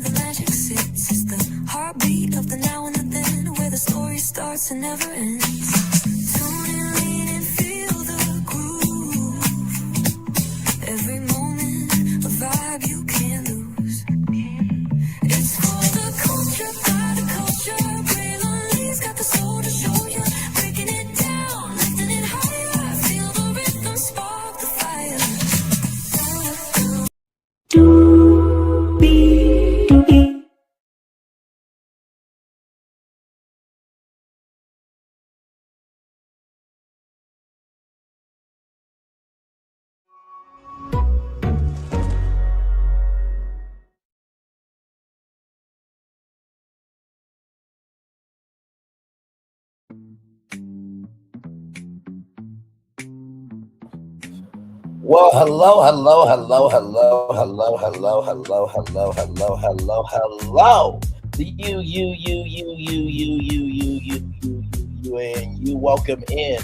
the magic sits. It's the heartbeat of the now and the then, where the story starts and never ends. Tune in, lean and feel the groove. Every moment, a vibe you can't lose. It's for the culture, by the culture. Braylon got the soul to show you. Breaking it down, lifting it higher. Feel the rhythm, spark the fire. Well, hello. You. Welcome in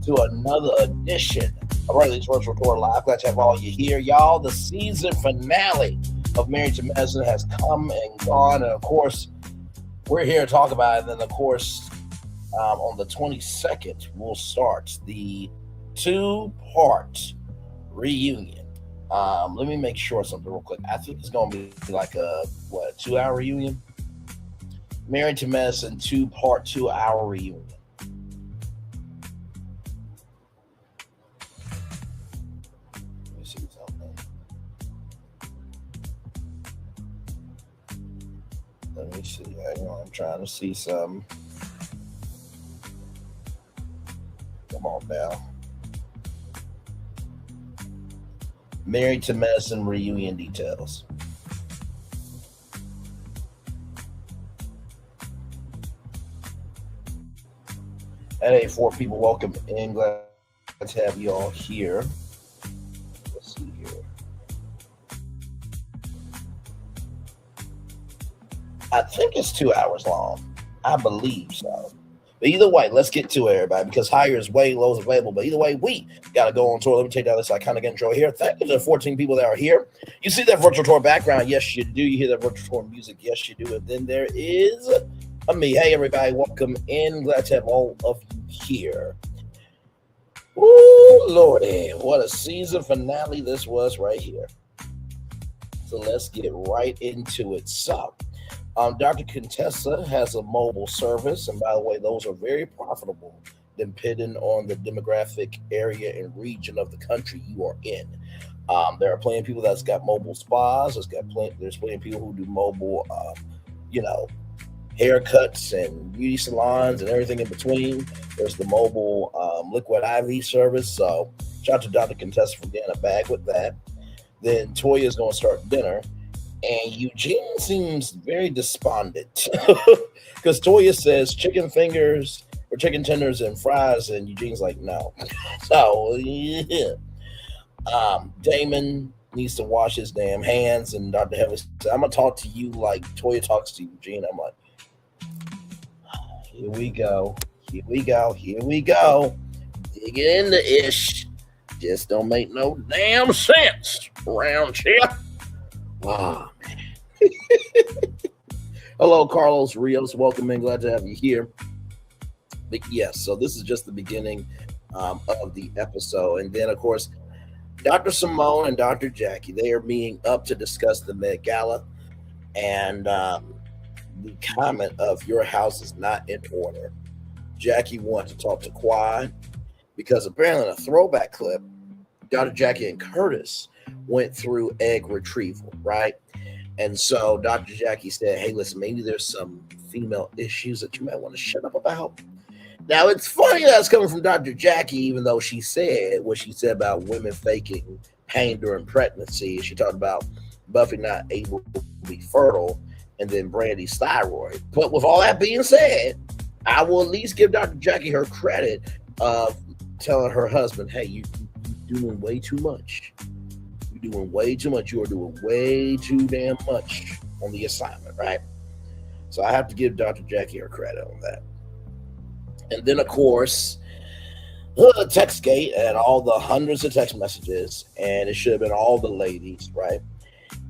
to another edition of Riley's Virtual Tour Live. Glad to have all you here, y'all. The season finale of Married to Medicine has come and gone, and of course, we're here to talk about it. And then, of course, on the 22nd, we'll start the 2-part reunion. Let me make sure something real quick. I think it's going to be like a 2-hour reunion. Married to Medicine 2-part 2-hour reunion. Let me see something. Let me see. Hang on, I'm trying to see some. Come on now. Married to Medicine reunion details. At 84 people, welcome in. Glad to have you all here. Let's see here. I think it's 2 hours long. I believe so. But either way, let's get to it, everybody, because higher is way, low is available. But either way, we got to go on tour. Let me take down this iconic intro here. Thank you to the 14 people that are here. You see that virtual tour background? Yes, you do. You hear that virtual tour music? Yes, you do. And then there is me. Hey, everybody, welcome in. Glad to have all of you here. Ooh, Lordy, what a season finale this was right here. So let's get right into it. So, Dr. Contessa has a mobile service, and by the way, those are very profitable depending on the demographic area and region of the country you are in. There are plenty of people that's got mobile spas. There's plenty of people who do mobile, haircuts and beauty salons and everything in between. There's the mobile liquid IV service. So shout out to Dr. Contessa for getting a bag with that. Then Toya is going to start dinner. And Eugene seems very despondent because Toya says chicken fingers or chicken tenders and fries, and Eugene's like, no. So, yeah. Damon needs to wash his damn hands, and Dr. Heavy says, I'm going to talk to you like Toya talks to Eugene. I'm like, here we go. Dig into ish. Just don't make no damn sense around here. Oh, man. Hello, Carlos Rios. Welcome in. Glad to have you here. But yes, so this is just the beginning of the episode. And then, of course, Dr. Simone and Dr. Jackie, they are meeting up to discuss the Met Gala. And the comment of your house is not in order. Jackie wants to talk to Quad because apparently in a throwback clip, Dr. Jackie and Curtis went through egg retrieval, right? And so Dr. Jackie said, hey, listen, maybe there's some female issues that you might want to shut up about. Now, it's funny that's coming from Dr. Jackie, even though she said what she said about women faking pain during pregnancy. She talked about Buffy not able to be fertile and then Brandy's thyroid. But with all that being said, I will at least give Dr. Jackie her credit of telling her husband, hey, you're doing way too much. You are doing way too damn much on the assignment, right? So I have to give Dr. Jackie her credit on that. And then, of course, TextGate and all the hundreds of text messages, and it should have been all the ladies, right?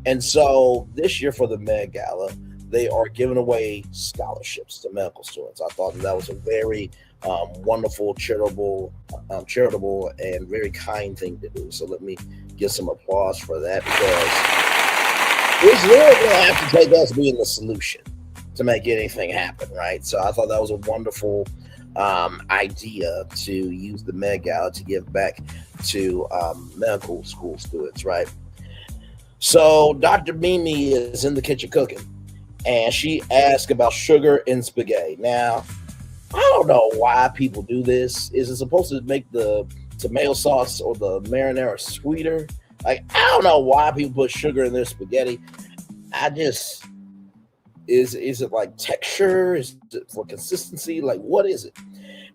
And so this year for the Met Gala, they are giving away scholarships to medical students. I thought that was a very wonderful, charitable, and very kind thing to do. So let me give some applause for that because it's really going to have to take us being the solution to make anything happen, right? So I thought that was a wonderful idea to use the Met Gala to give back to medical school students, right? So Dr. Mimi is in the kitchen cooking, and she asked about sugar in spaghetti. Now, I don't know why people do this. Is it supposed to make the tomato sauce or the marinara sweeter? Like, I don't know why people put sugar in their spaghetti. I just is it like texture? Is it for consistency? Like, what is it?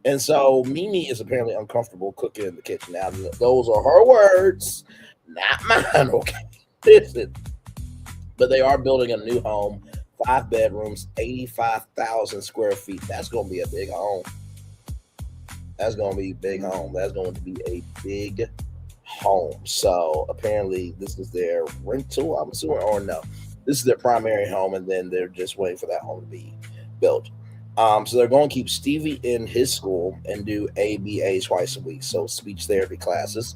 And so Mimi is apparently uncomfortable cooking in the kitchen. Now, those are her words, not mine. Okay. Listen, but they are building a new home, 5 bedrooms, 85,000 square feet. That's going to be a big home. That's going to be a big home. That's going to be a big home. So apparently this is their rental, I'm assuming, or no. This is their primary home, and then they're just waiting for that home to be built. So they're going to keep Stevie in his school and do ABA twice a week, so speech therapy classes.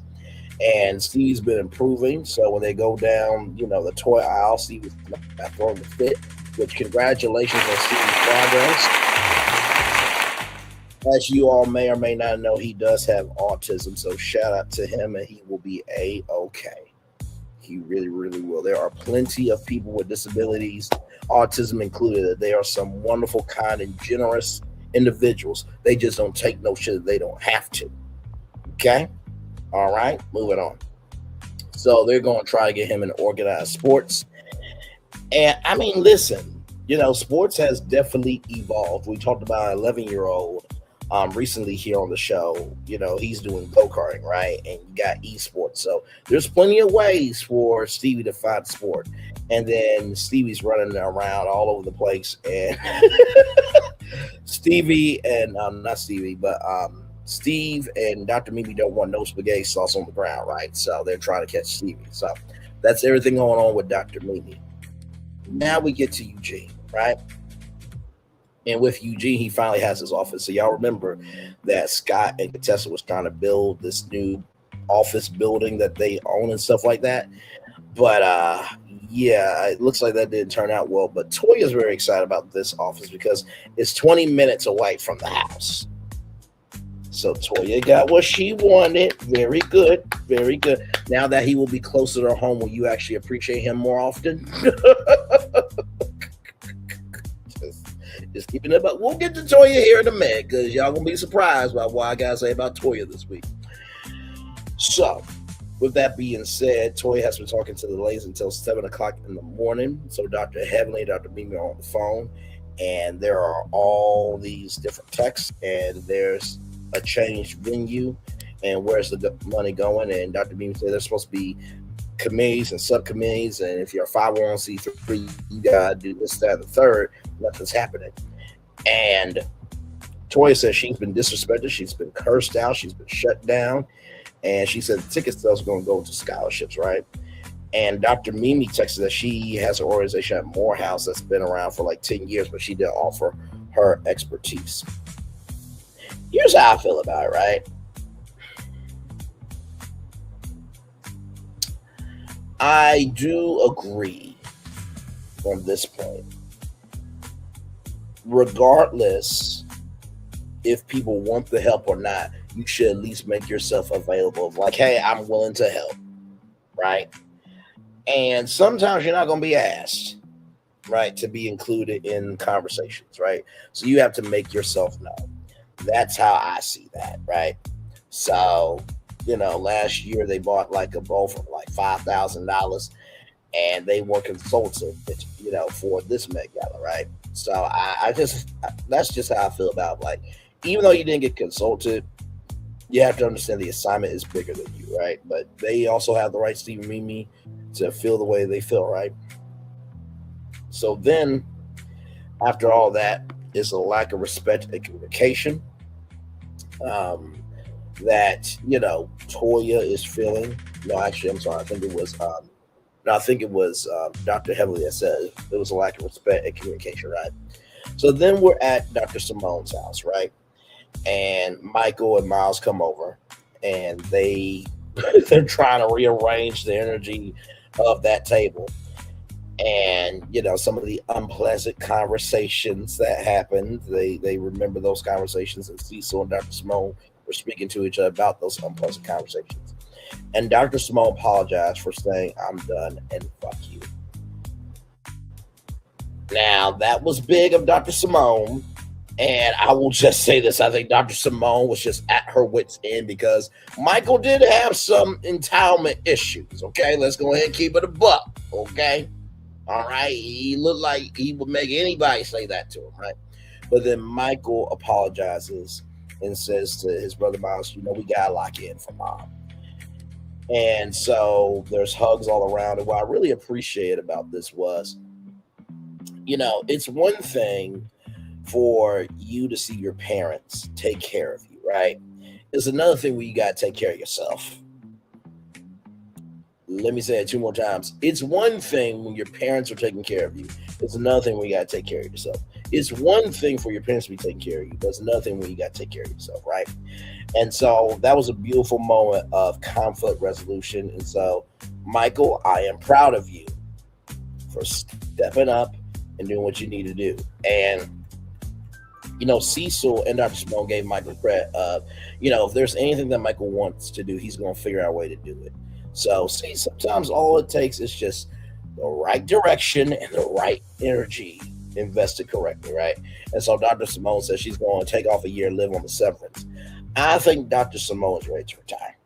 And Stevie's been improving. So when they go down, the toy aisle, Stevie's not throwing the fit, which congratulations on Stevie's progress. As you all may or may not know, he does have autism. So shout out to him, and he will be A-okay. He really, really will. There are plenty of people with disabilities, autism included, that they are some wonderful, kind, and generous individuals. They just don't take no shit that they don't have to. Okay? All right, moving on. So they're going to try to get him in organized sports. And I mean, listen, sports has definitely evolved. We talked about an 11-year-old recently here on the show. He's doing go-karting, right? And you got esports. So there's plenty of ways for Stevie to find sport. And then Stevie's running around all over the place. And Stevie and not Stevie, but Steve and Dr. Mimi don't want no spaghetti sauce on the ground, right? So they're trying to catch Stevie. So that's everything going on with Dr. Mimi. Now we get to Eugene, right? And with Eugene, he finally has his office. So y'all remember that Scott and Contessa was trying to build this new office building that they own and stuff like that. But yeah, it looks like that didn't turn out well. But Toya's very excited about this office because it's 20 minutes away from the house. So Toya got what she wanted. Very good. Very good. Now that he will be closer to home, will you actually appreciate him more often? just keeping it up. We'll get to Toya here in a minute because y'all going to be surprised by what I got to say about Toya this week. So, with that being said, Toya has been talking to the ladies until 7 o'clock in the morning. So Dr. Heavenly and Dr. Mimi are on the phone. And there are all these different texts. And there's a changed venue and where's the money going. And Dr. Beam said there's supposed to be committees and subcommittees, and if you're a 501c3, you gotta do this, that, and the third. Nothing's happening. And Toya says she's been disrespected, she's been cursed out, she's been shut down, and she said the ticket sales are going to go to scholarships, right? And Dr. Mimi texted that she has an organization at Morehouse that's been around for like 10 years, but she didn't offer her expertise. Here's how I feel about it, right? I do agree on this point. Regardless if people want the help or not, you should at least make yourself available. Like, hey, I'm willing to help, right? And sometimes you're not going to be asked, right, to be included in conversations, right? So you have to make yourself known. That's how I see that, right? So, last year they bought like a bowl for like $5,000 and they were consulted, for this Met Gala, right? So that's just how I feel about it. Like, even though you didn't get consulted, you have to understand the assignment is bigger than you, right? But they also have the right, Steve and Mimi, to feel the way they feel, right? So then, after all that, is a lack of respect and communication that, Toya is feeling. No, actually, I'm sorry. I think it was, No, I think it was Dr. Heavily that said it was a lack of respect and communication, right? So then we're at Dr. Simone's house, right? And Michael and Miles come over, and they're trying to rearrange the energy of that table, and some of the unpleasant conversations that happened. They remember those conversations, and Cecil and Dr. Simone were speaking to each other about those unpleasant conversations. And Dr. Simone apologized for saying, "I'm done and fuck you." Now that was big of Dr. Simone. And I will just say this. I think Dr. Simone was just at her wit's end because Michael did have some entitlement issues. Okay, let's go ahead and keep it a buck. Okay. All right. He looked like he would make anybody say that to him, right? But then Michael apologizes and says to his brother Miles, we got to lock in for mom. And so there's hugs all around. And what I really appreciate about this was, it's one thing for you to see your parents take care of you, right? It's another thing where you got to take care of yourself. Let me say it 2 more times. It's one thing when your parents are taking care of you. It's another thing when you got to take care of yourself. It's one thing for your parents to be taking care of you, but it's another thing when you got to take care of yourself, right? And so that was a beautiful moment of conflict resolution. And so, Michael, I am proud of you for stepping up and doing what you need to do. And Cecil and Dr. Simone gave Michael credit. If there's anything that Michael wants to do, he's going to figure out a way to do it. So, see, sometimes all it takes is just the right direction and the right energy invested correctly, right? And so Dr. Simone says she's going to take off a year and live on the severance. I think Dr. Simone is ready to retire.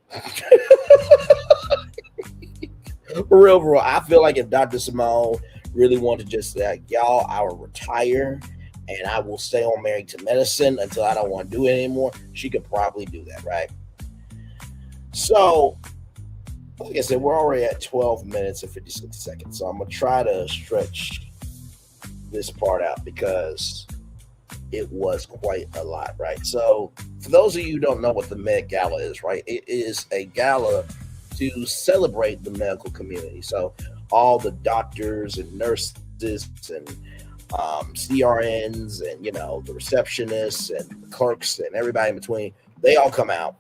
For real. I feel like if Dr. Simone really wanted to just say, y'all, I will retire and I will stay on Married to Medicine until I don't want to do it anymore, she could probably do that, right? So, like I said, we're already at 12 minutes and 56 seconds. So I'm going to try to stretch this part out because it was quite a lot, right? So for those of you who don't know what the Met Gala is, right? It is a gala to celebrate the medical community. So all the doctors and nurses and CRNs and, the receptionists and the clerks and everybody in between, they all come out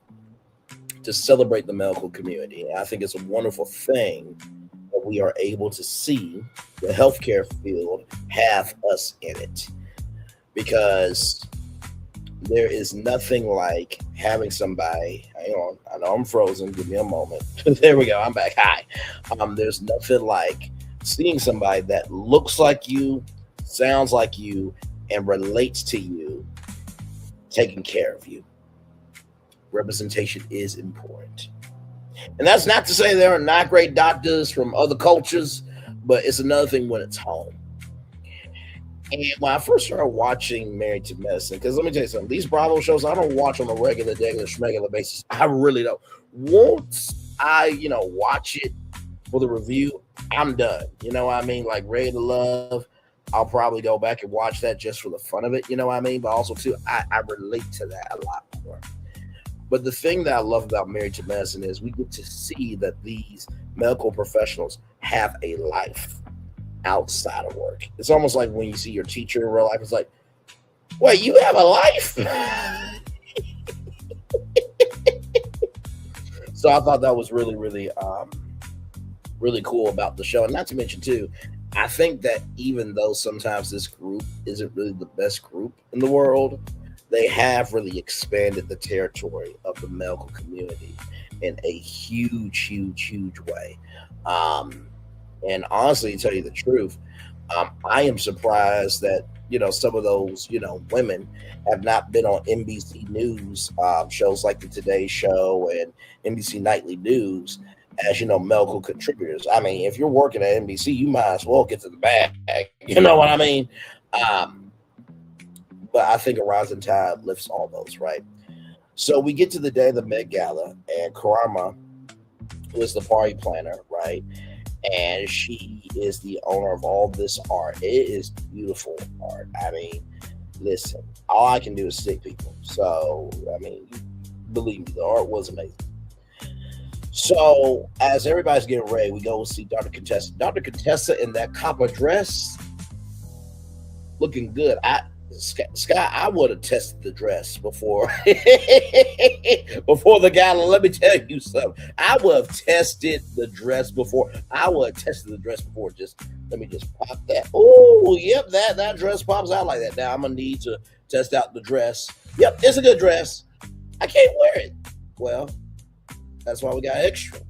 to celebrate the medical community. And I think it's a wonderful thing that we are able to see the healthcare field have us in it, because there is nothing like having somebody, hang on, I know I'm frozen, give me a moment. There we go, I'm back. Hi. There's nothing like seeing somebody that looks like you, sounds like you, and relates to you, taking care of you. Representation is important. And that's not to say there are not great doctors from other cultures, but it's another thing when it's home. And when I first started watching Married to Medicine, because let me tell you something, these Bravo shows, I don't watch on a regular basis. I really don't. Once I, watch it for the review, I'm done. You know what I mean? Like Ready to Love, I'll probably go back and watch that just for the fun of it. You know what I mean? But also, too, I relate to that a lot more. But the thing that I love about Married to Medicine is we get to see that these medical professionals have a life outside of work. It's almost like when you see your teacher in real life, it's like, wait, you have a life? So I thought that was really, really, really cool about the show. And not to mention, too, I think that even though sometimes this group isn't really the best group in the world, they have really expanded the territory of the medical community in a huge, huge, huge way. And honestly, to tell you the truth, I am surprised that, some of those, women have not been on NBC News shows like the Today Show and NBC Nightly News as, medical contributors. I mean, if you're working at NBC, you might as well get to the bag. You know what I mean? But I think a rising tide lifts all those, right? So we get to the day of the Met Gala, and Karama was the party planner, right? And she is the owner of all this art. It is beautiful art. I mean, listen, all I can do is stick people. So, I mean, believe me, the art was amazing. So as everybody's getting ready, we go see Dr. Contessa. Dr. Contessa in that copper dress, looking good. Scott, I would have tested the dress before before the gala. Let me tell you something. I would have tested the dress before. I would have tested the dress before. Just let me just pop that. Oh, yep, that dress pops out like that. Now I'm gonna need to test out the dress. Yep, it's a good dress. I can't wear it. Well, that's why we got extra.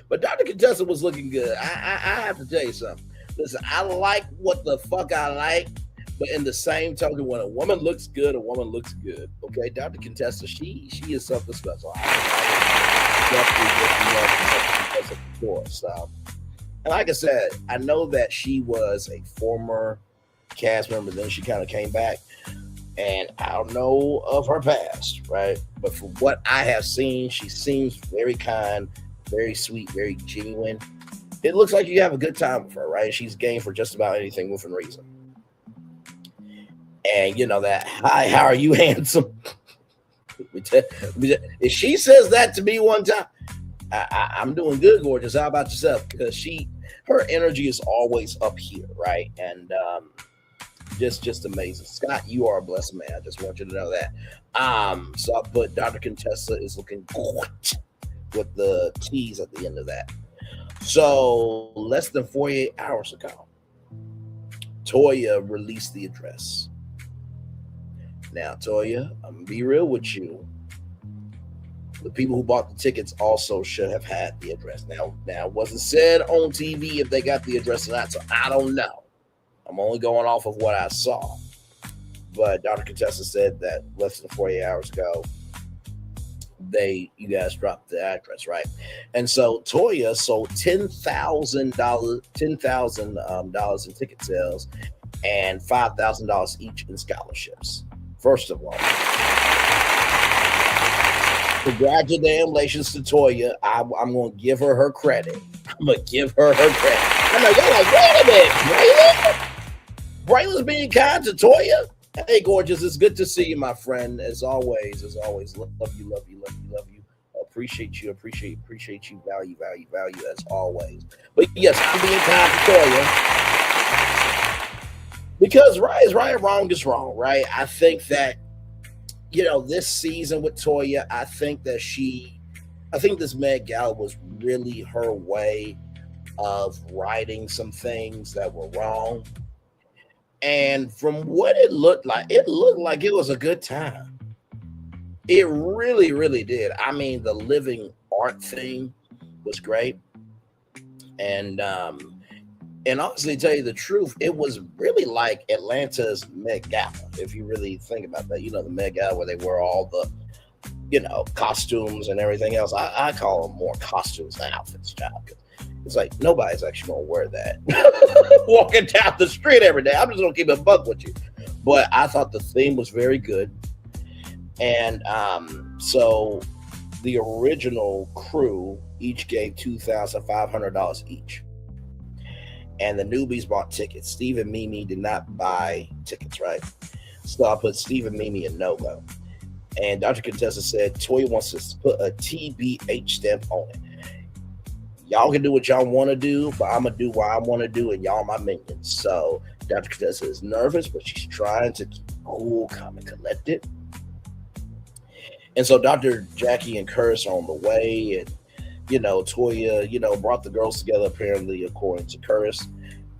But Dr. Contessa was looking good. I have to tell you something. Listen, I like what the fuck I like, but in the same token, when a woman looks good, a woman looks good. Okay, Dr. Contessa, she is something special. I definitely love before. So, and like I said, I know that she was a former cast member. Then she kind of came back, and I don't know of her past, right? But from what I have seen, she seems very kind, very sweet, very genuine. It looks like you have a good time with her, right? She's game for just about anything within reason. And you know that, hi, how are you, handsome? If she says that to me one time, I'm doing good, gorgeous. How about yourself? Because her energy is always up here, right? And just amazing. Scott, you are a blessed man. I just want you to know that. So I put Dr. Contessa is looking good with the T's at the end of that. So less than 48 hours ago, Toya released the address. Now, Toya, I'm gonna be real with you. The people who bought the tickets also should have had the address. Now it wasn't said on TV if they got the address or not, so I don't know. I'm only going off of what I saw. But Dr. Contessa said that less than 48 hours ago, you guys dropped the address, right? And so Toya sold $10,000 in ticket sales and $5,000 each in scholarships. First of all, congratulations to Toya. I'm going to give her credit. I'm going to give her credit. I know you're like, wait a minute, Brayla's being kind to Toya. Hey, gorgeous. It's good to see you, my friend. As always, love you. Appreciate you. Value, as always. But yes, I'm being kind to Toya because right is right, wrong is wrong, right? I think that, this season with Toya, I think this Met Gala was really her way of righting some things that were wrong. And from what it looked like it was a good time. It really, really did. I mean, the living art thing was great. And honestly, to tell you the truth, it was really like Atlanta's Met Gala. If you really think about that, the Met Gala where they wear all the, costumes and everything else. I call them more costumes than outfits, child. It's like nobody's actually gonna wear that walking down the street every day. I'm just gonna keep it a buck with you. But I thought the theme was very good. And so the original crew each gave $2,500 each. And the newbies bought tickets. Steve and Mimi did not buy tickets, right? So I put Steve and Mimi in no-go. And Dr. Contessa said Toya wants to put a TBH stamp on it. Y'all can do what y'all want to do, but I'm going to do what I want to do, and y'all my minions. So Dr. Contessa is nervous, but she's trying to keep cool, calm, and collected. And so Dr. Jackie and Curtis are on the way, and, Toya, brought the girls together, apparently, according to Curtis.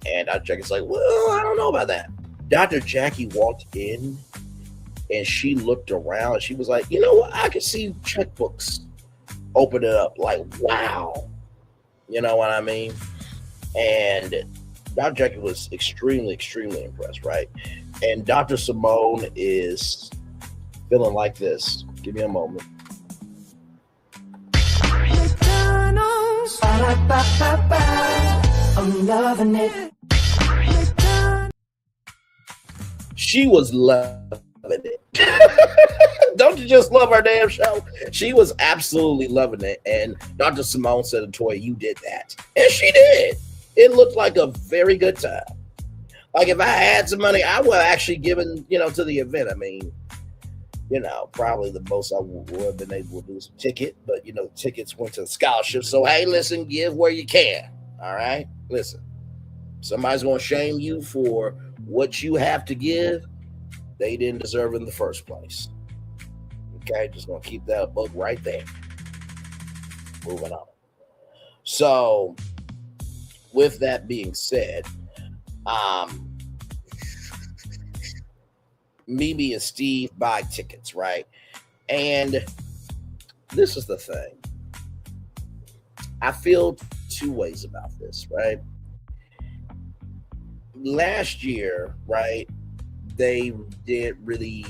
And Dr. Jackie's like, well, I don't know about that. Dr. Jackie walked in, and she looked around, and she was like, you know what? I can see checkbooks open it up. Like, wow. You know what I mean? And Dr. Jackie was extremely, extremely impressed, right? And Dr. Simone is feeling like this. Give me a moment. McDonald's. I'm loving it. She was loving it. Don't you just love our damn show? She was absolutely loving it. And Dr. Simone said to Toya, you did that. And she did. It looked like a very good time. Like if I had some money, I would have actually given, to the event. I mean, Probably the most I would have been able to do is a ticket, but tickets went to the scholarship. So hey, listen, give where you can. All right, listen. Somebody's gonna shame you for what you have to give. They didn't deserve it in the first place. Okay, just gonna keep that book right there. Moving on. So, with that being said, um, Mimi and Steve buy tickets, right? And this is the thing. I feel two ways about this, right? Last year, right, they did really.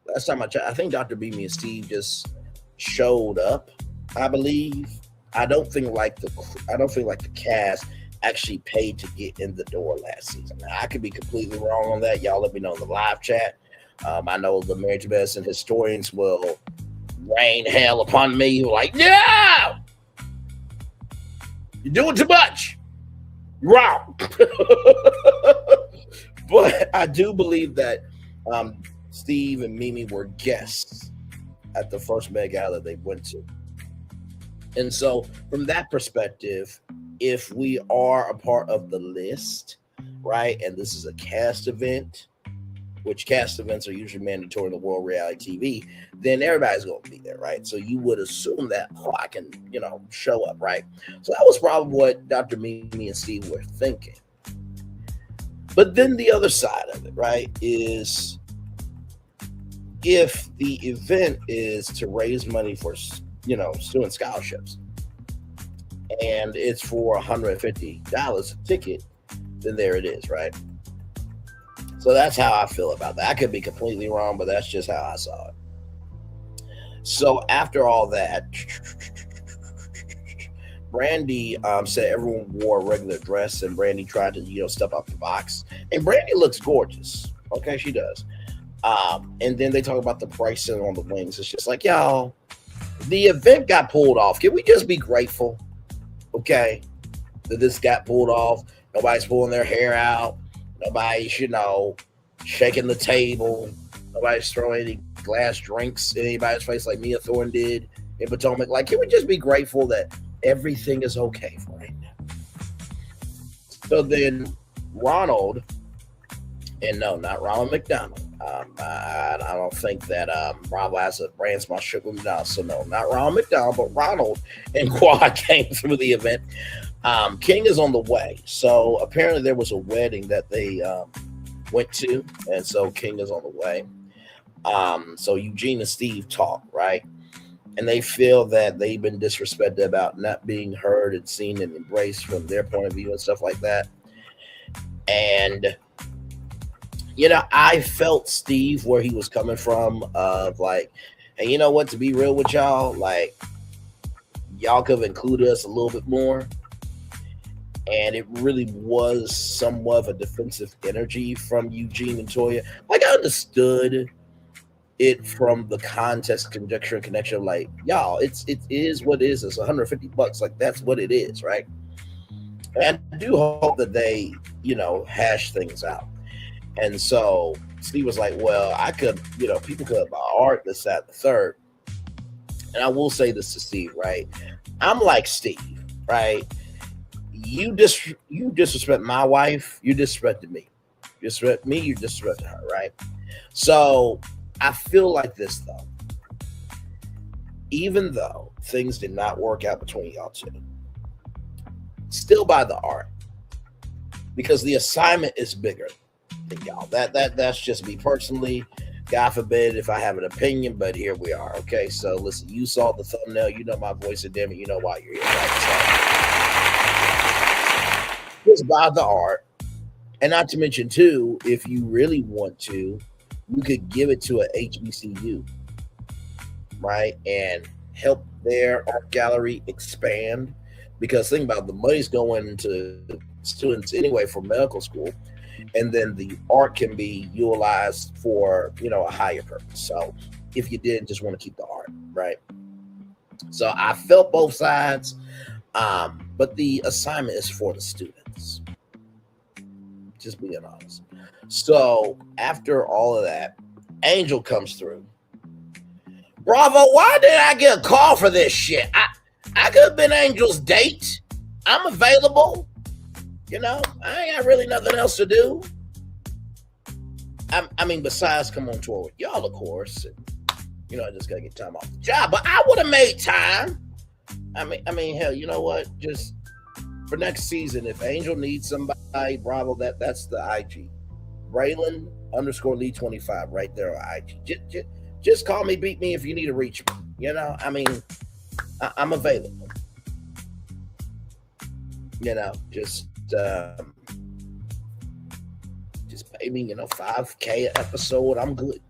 Last time I checked, I think Dr. Mimi and Steve just showed up. I believe. I don't think like the cast actually paid to get in the door last season. Now, I could be completely wrong on that. Y'all let me know in the live chat. I know the marriage medicine historians will rain hell upon me. Like, no, you're doing too much. You're wrong. But I do believe that Steve and Mimi were guests at the first Met Gala they went to. And so, from that perspective, if we are a part of the list, right, and this is a cast event, which cast events are usually mandatory in the world reality TV, then everybody's going to be there, right? So you would assume that, I can, show up, right? So that was probably what Dr. Mimi and Steve were thinking. But then the other side of it, right, is if the event is to raise money for, student scholarships, and it's for $150 a ticket, then there it is, right? So that's how I feel about that. I could be completely wrong, but that's just how I saw it. So after all that, Brandy said everyone wore a regular dress, and Brandy tried to, step up the box. And Brandy looks gorgeous. Okay, she does. And then they talk about the pricing on the wings. It's just like, y'all, the event got pulled off. Can we just be grateful, okay, that this got pulled off? Nobody's pulling their hair out. Nobody's, shaking the table. Nobody's throwing any glass drinks in anybody's face like Mia Thorne did in Potomac. Like, can we just be grateful that everything is okay for right now? So then Ronald, and no, not Ronald McDonald. I don't think that Bravo has a brand sponsorship with McDonald's. So no, not Ronald McDonald, but Ronald and Quad came through the event. King is on the way. So apparently there was a wedding that they went to, and so King is on the way. So Eugene and Steve talk, right? And they feel that they've been disrespected about not being heard and seen and embraced from their point of view and stuff like that. And I felt Steve where he was coming from, of like, and you know what, to be real with y'all, like, y'all could have included us a little bit more. And it really was somewhat of a defensive energy from Eugene and Toya. Like, I understood it from the context, conjecture, and connection. Like, y'all, it is what it is. It's $150. Like, that's what it is, right? And I do hope that they, hash things out. And so Steve was like, well, I could, people could buy art, this, that, the third. And I will say this to Steve, right? I'm like Steve, right? You disrespect my wife, you disrespected me. You disrespect me, you disrespected her, right? So I feel like this, though. Even though things did not work out between y'all two, still buy the art. Because the assignment is bigger than y'all. That's just me personally. God forbid if I have an opinion, but here we are. Okay, so listen, you saw the thumbnail, you know my voice, and damn it, you know why you're here. Right? So, just buy the art. And not to mention, too, if you really want to, you could give it to a HBCU, right? And help their art gallery expand. Because think about it, the money's going to students anyway for medical school. And then the art can be utilized for, a higher purpose. So if you didn't just want to keep the art, right? So I felt both sides, but the assignment is for the students. Just being honest. So after all of that, Angel comes through, Bravo, why did I get a call for this shit? I could have been Angel's date. I'm available. I ain't got really nothing else to do. I mean, besides come on tour with y'all, of course. And, I just gotta get time off the job. But I would have made time. I mean, hell, you know what? Just for next season, if Angel needs somebody, Bravo, that's the IG. Braylon _ Lee25 right there on IG. Just call me, beat me if you need to reach me. I mean, I'm available. Just pay me, $5K an episode. I'm good.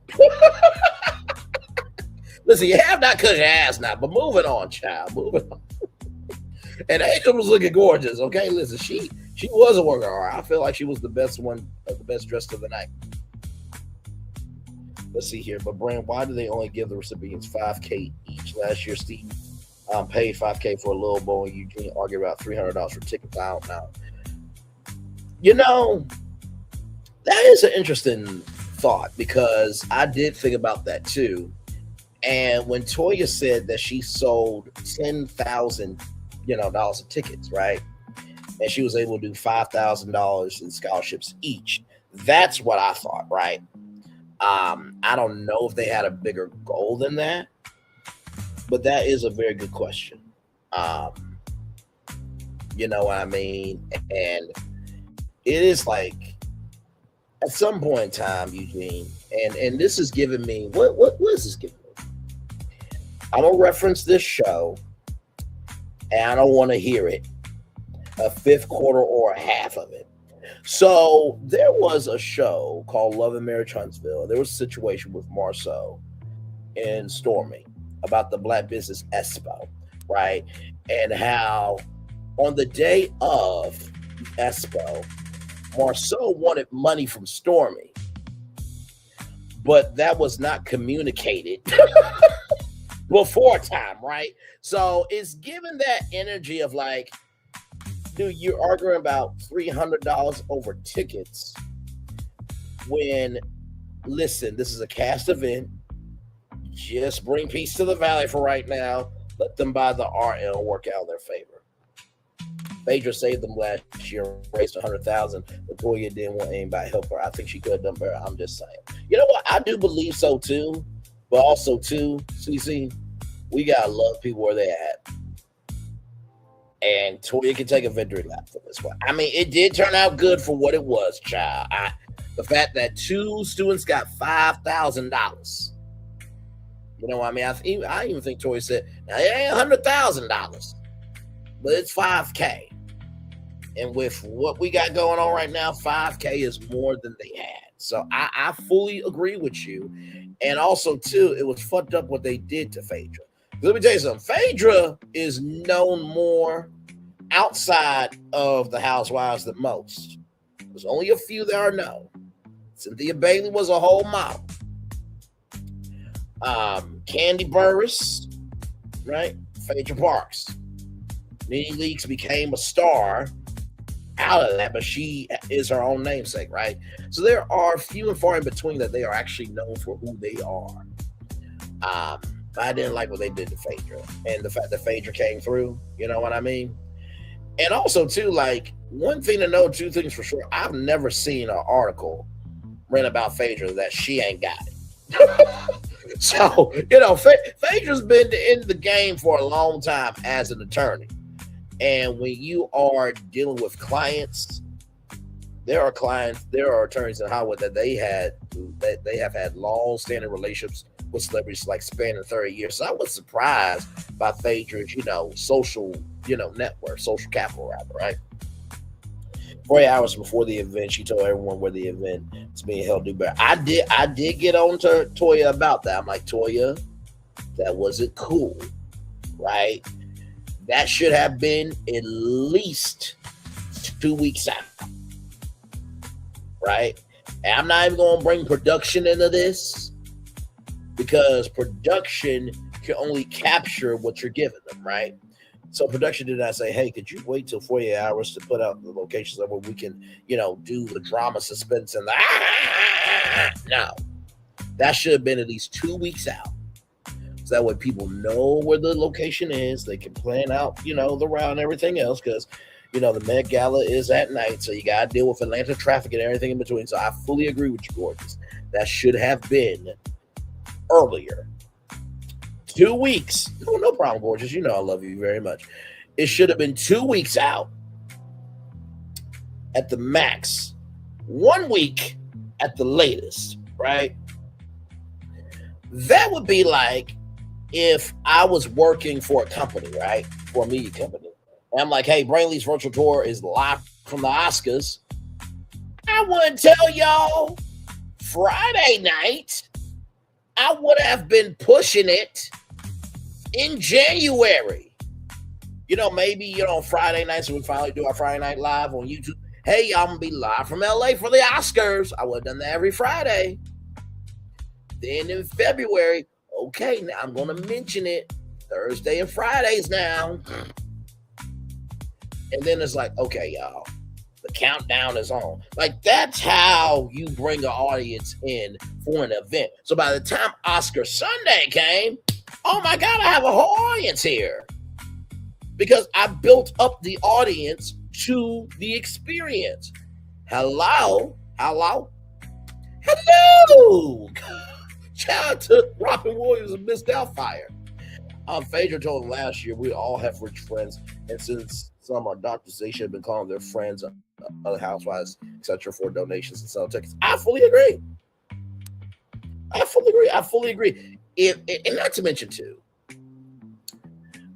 Listen, you have not cut your ass now, but moving on, child. Moving on. And Angel was looking gorgeous. Okay, listen, she was a worker. I feel like she was the best one, the best dressed of the night. Let's see here. But Brand, why do they only give the recipients $5K each? Last year, Steve paid $5K for a little bowl, and Eugene argued about $300 for tickets. I don't know. That is an interesting thought, because I did think about that too. And when Toya said that she sold 10,000, dollars of tickets, right? And she was able to do $5,000 in scholarships each. That's what I thought, right? I don't know if they had a bigger goal than that, but that is a very good question. You know what I mean? And it is like, at some point in time, Eugene, and this is giving me, what is this giving me? I'm going to reference this show, and I don't want to hear it, a fifth quarter or a half of it. So there was a show called Love and Marriage Huntsville. There was a situation with Marceau and Stormy about the Black Business Expo, right? And how on the day of Expo, Marceau wanted money from Stormy, but that was not communicated before time, right? So it's given that energy of like, dude, you're arguing about $300 over tickets when, listen, this is a cast event. Just bring peace to the valley for right now. Let them buy the RL, work out in their favor. Phaedra saved them last year, raised $100,000. Toya didn't want anybody to help her. I think she could have done better. I'm just saying. You know what? I do believe so too. But also too, CC, we gotta love people where they at. And Toya can take a victory lap for this one. I mean, it did turn out good for what it was, child. The fact that 2 students got $5,000. You know what I mean? I even think Toya said, now it ain't $100,000, but it's $5K. And with what we got going on right now, $5K is more than they had. So I fully agree with you. And also, too, it was fucked up what they did to Phaedra. Let me tell you something. Phaedra is known more outside of the Housewives than most. There's only a few that are known. Cynthia Bailey was a whole model. Candy Burris, right? Phaedra Parks. Nene Leakes became a star out of that, but she is her own namesake, right? So there are few and far in between that they are actually known for who they are. I didn't like what they did to Phaedra, and the fact that Phaedra came through, you know what I mean? And also, too, like, one thing to know, 2 things for sure. I've never seen an article written about Phaedra that she ain't got it. So, Phaedra's been in the game for a long time as an attorney. And when you are dealing with clients, there are attorneys in Hollywood that they have had long-standing relationships with celebrities like spanning 30 years. So I was surprised by Phaedra's, social, network, social capital, rather, right? 48 hours before the event, she told everyone where the event was being held. Do better. I did get on to Toya about that. I'm like, Toya, that wasn't cool, right? That should have been at least 2 weeks out, right? And I'm not even going to bring production into this, because production can only capture what you're giving them, right? So production did not say, hey, could you wait till 48 hours to put out the locations where we can, do the drama, suspense, and no. That should have been at least 2 weeks out. So that way people know where the location is. They can plan out, the route and everything else. Because, the Met Gala is at night. So you got to deal with Atlanta traffic and everything in between. So I fully agree with you, Gorgeous. That should have been earlier. 2 weeks. No problem, Gorgeous. You know I love you very much. It should have been 2 weeks out at the max. 1 week at the latest, right? That would be like if I was working for a company, right? For a media company. And I'm like, hey, Brainley's virtual tour is live from the Oscars. I wouldn't tell y'all Friday night. I would have been pushing it in January. Maybe, on Friday nights, we finally do our Friday Night Live on YouTube. Hey, I'm going to be live from LA for the Oscars. I would have done that every Friday. Then in February, okay, now I'm going to mention it Thursday and Fridays now. And then it's like, okay, y'all, the countdown is on. Like, that's how you bring an audience in for an event. So by the time Oscar Sunday came, oh my God, I have a whole audience here. Because I built up the audience to the experience. Hello. Shout out to Robin Williams and Miss Doubtfire. Phaedra told him last year we all have rich friends, and since some are doctors, they should have been calling their friends, other housewives, etc., for donations and sell tickets. I fully agree. And not to mention too,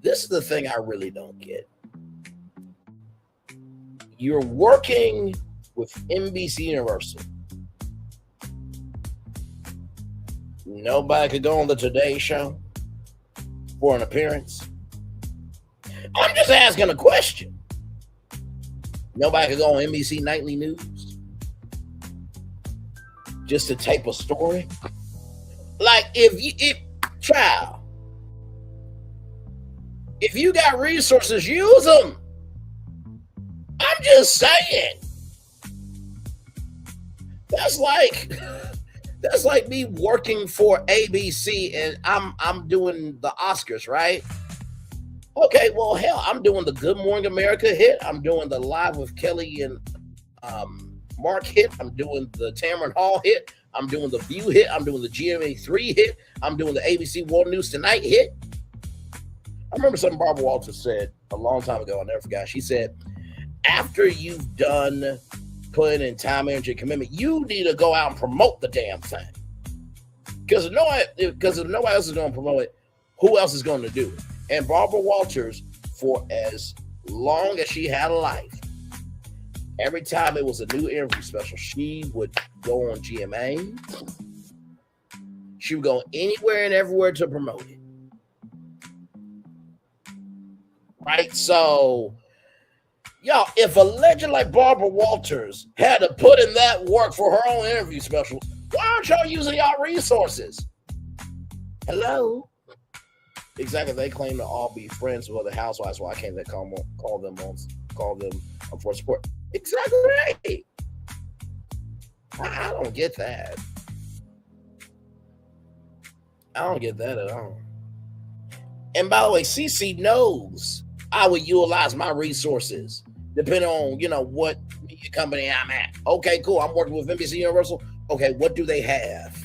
this is the thing I really don't get. You're working with NBC Universal. Nobody could go on the Today Show for an appearance. I'm just asking a question. Nobody could go on NBC Nightly News just to tape a story. Like, if you got resources, use them. I'm just saying. That's like me working for ABC and I'm doing the Oscars, right? Okay, well, hell, I'm doing the Good Morning America hit. I'm doing the Live with Kelly and Mark hit. I'm doing the Tamron Hall hit. I'm doing the View hit. I'm doing the GMA3 hit. I'm doing the ABC World News Tonight hit. I remember something Barbara Walters said a long time ago. I'll never forget. She said, after you've done putting in time, energy, and commitment, you need to go out and promote the damn thing. Because if nobody else is going to promote it, who else is going to do it? And Barbara Walters, for as long as she had a life, every time it was a new interview special, she would go on GMA. She would go anywhere and everywhere to promote it. Right? So, y'all, if a legend like Barbara Walters had to put in that work for her own interview special, why aren't y'all using y'all resources? Hello? Exactly. They claim to all be friends with other housewives. Why can't they call them for support? Exactly right. I don't get that. I don't get that at all. And by the way, CC knows I would utilize my resources depending on, what media company I'm at. Okay, cool. I'm working with NBC Universal. Okay, what do they have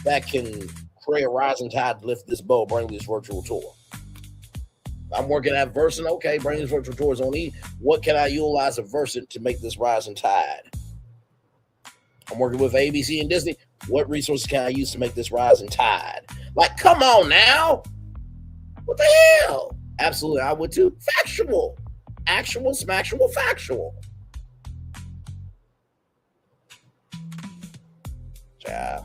that can create a rising tide to lift this boat, bring this virtual tour? I'm working at Versant. Okay, bring this virtual tours on E. What can I utilize at Versant to make this rising tide? I'm working with ABC and Disney. What resources can I use to make this rising tide? Like, come on now. What the hell? Absolutely, I would too. Factual. Actual, smactual, factual. Yeah.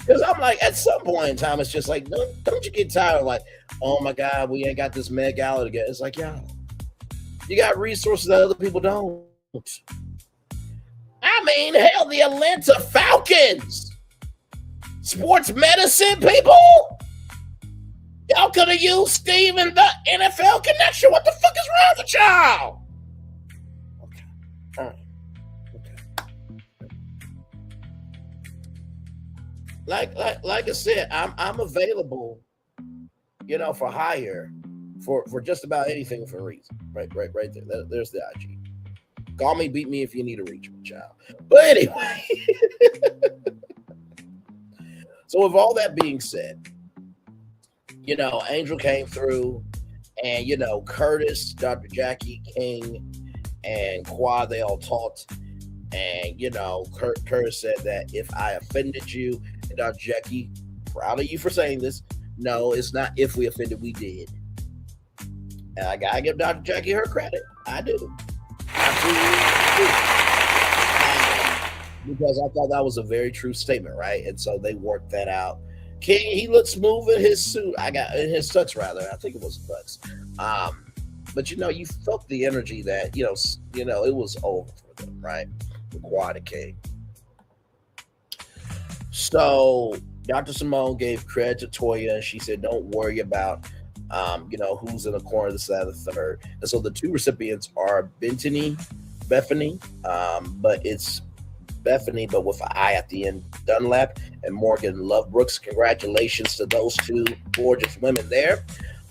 Because I'm like, at some point in time, it's just like, don't you get tired of like, oh my God, we ain't got this Met Gala together. It's like, yo, you got resources that other people don't. I mean, hell, the Atlanta Falcons, sports medicine people, y'all could have used Steve in the NFL connection. What the fuck is wrong with y'all? Okay, all right, okay. like I said, I'm available, for hire for just about anything for a reason. Right there. There's the IG. Call me, beat me if you need to reach me, child. But anyway, so with all that being said, Angel came through, and Curtis, Dr. Jackie King, and Qua, they all talked. And Curtis said that if I offended you, and Dr. Jackie, proud of you for saying this. No, it's not if we offended, we did. And I gotta give Dr. Jackie her credit. I do. Because I thought that was a very true statement, right? And so they worked that out. King, he looked smooth in his suit. In his tux, rather. I think it was tux. But you felt the energy that it was over for them, right? The Quad King. So Dr. Simone gave credit to Toya, and she said, "Don't worry about who's in the corner, this, that, and the third." And so the two recipients are Bethany, but it's Bethany, but with an I at the end, Dunlap, and Morgan Lovebrooks. Congratulations to those two gorgeous women there.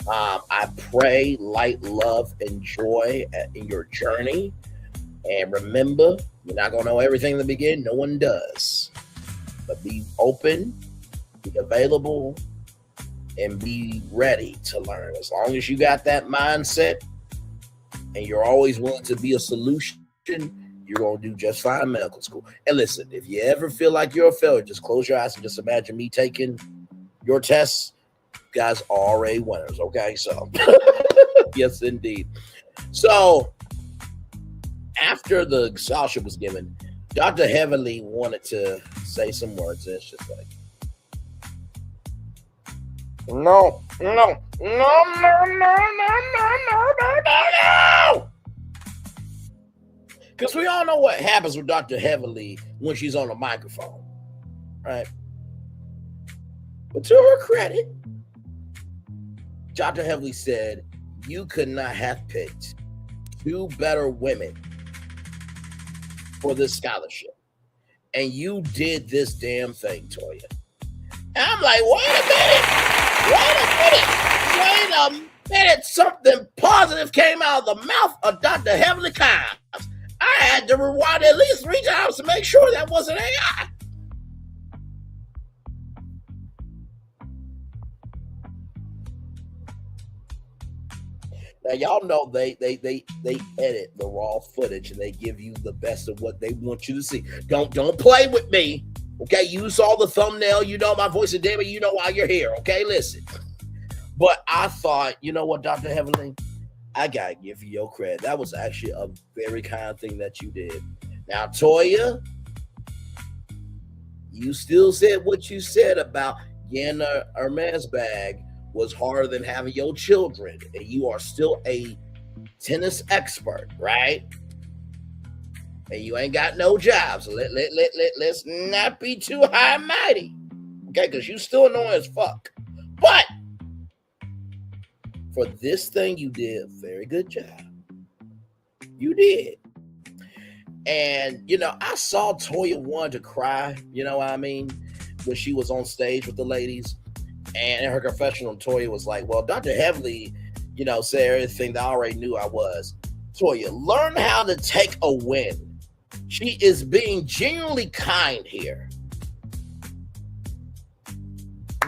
I pray light, love, and joy in your journey. And remember, you're not going to know everything in the beginning. No one does. But be open, be available, and be ready to learn. As long as you got that mindset and you're always willing to be a solution, you're going to do just fine in medical school. And listen, if you ever feel like you're a failure, just close your eyes and just imagine me taking your tests. You guys are already winners, okay? So, yes, indeed. So, after the scholarship was given, Dr. Heavenly wanted to say some words. And it's just like, no. Because we all know what happens with Dr. Heavenly when she's on the microphone, right? But to her credit, Dr. Heavenly said, you could not have picked two better women for this scholarship. And you did this damn thing, Toya. And I'm like, wait a minute. Something positive came out of the mouth of Dr. Heavenly Combs. I had to rewind at least 3 times to make sure that wasn't AI. Now y'all know they edit the raw footage and they give you the best of what they want you to see. Don't play with me, okay? You saw the thumbnail, you know my voice, and damn it, you know why you're here, okay? Listen. But I thought, you know what, Dr. Heavenly, I gotta give you your credit. That was actually a very kind thing that you did. Now, Toya, you still said what you said about getting a Hermes bag was harder than having your children, and you are still a tennis expert, right? And you ain't got no job, so let's not be too high and mighty, okay? Because you still annoying as fuck. But for this thing, you did a very good job. You did. And, I saw Toya wanted to cry, you know what I mean, when she was on stage with the ladies. And in her confessional, Toya was like, well, Dr. Heavenly, said everything that I already knew I was. Toya, learn how to take a win. She is being genuinely kind here.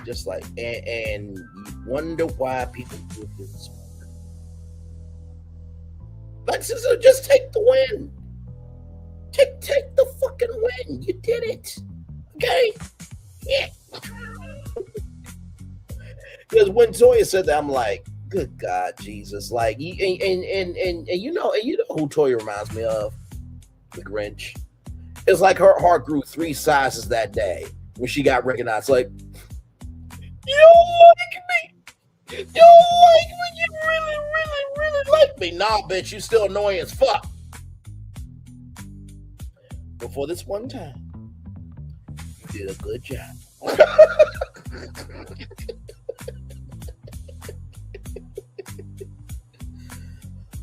Just like, and you wonder why people do this. Like, sister, just take the win. Take the fucking win. You did it. Okay? Yeah. Because when Toya said that, I'm like, good God, Jesus. Like, and you know who Toya reminds me of? The Grinch. It's like her heart grew 3 sizes that day when she got recognized. Like, you don't like me. You don't like me. You really like me. Nah, bitch, you still annoying as fuck. But for this one time, you did a good job.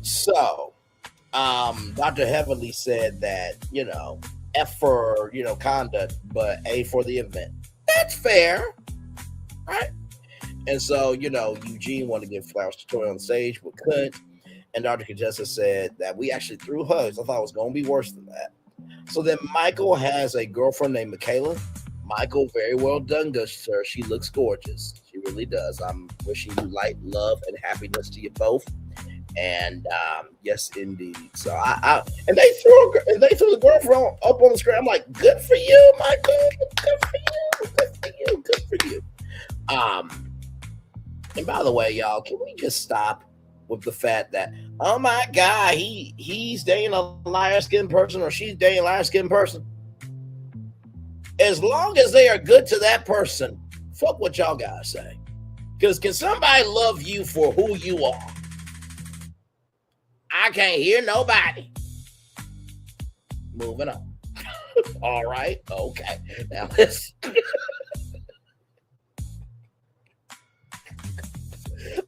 So, Dr. Heavenly said that, F for, conduct, but A for the event. That's fair, right? And so, Eugene wanted to give flowers to Toya on stage, but couldn't. And Dr. Contessa said that we actually threw hugs. I thought it was going to be worse than that. So then Michael has a girlfriend named Mikayla. Michael, very well done, good sir. She looks gorgeous. She really does. I'm wishing you light, love, and happiness to you both. And yes, indeed. So and they threw the girlfriend up on the screen. I'm like, good for you, Michael. Good for you. Good for you. Good for you. And by the way, y'all, can we just stop with the fact that, oh my God, he's dating a lighter-skinned person or she's dating a lighter-skinned person? As long as they are good to that person, fuck what y'all gotta say. Because can somebody love you for who you are? I can't hear nobody. Moving on. All right. Okay. Now let's.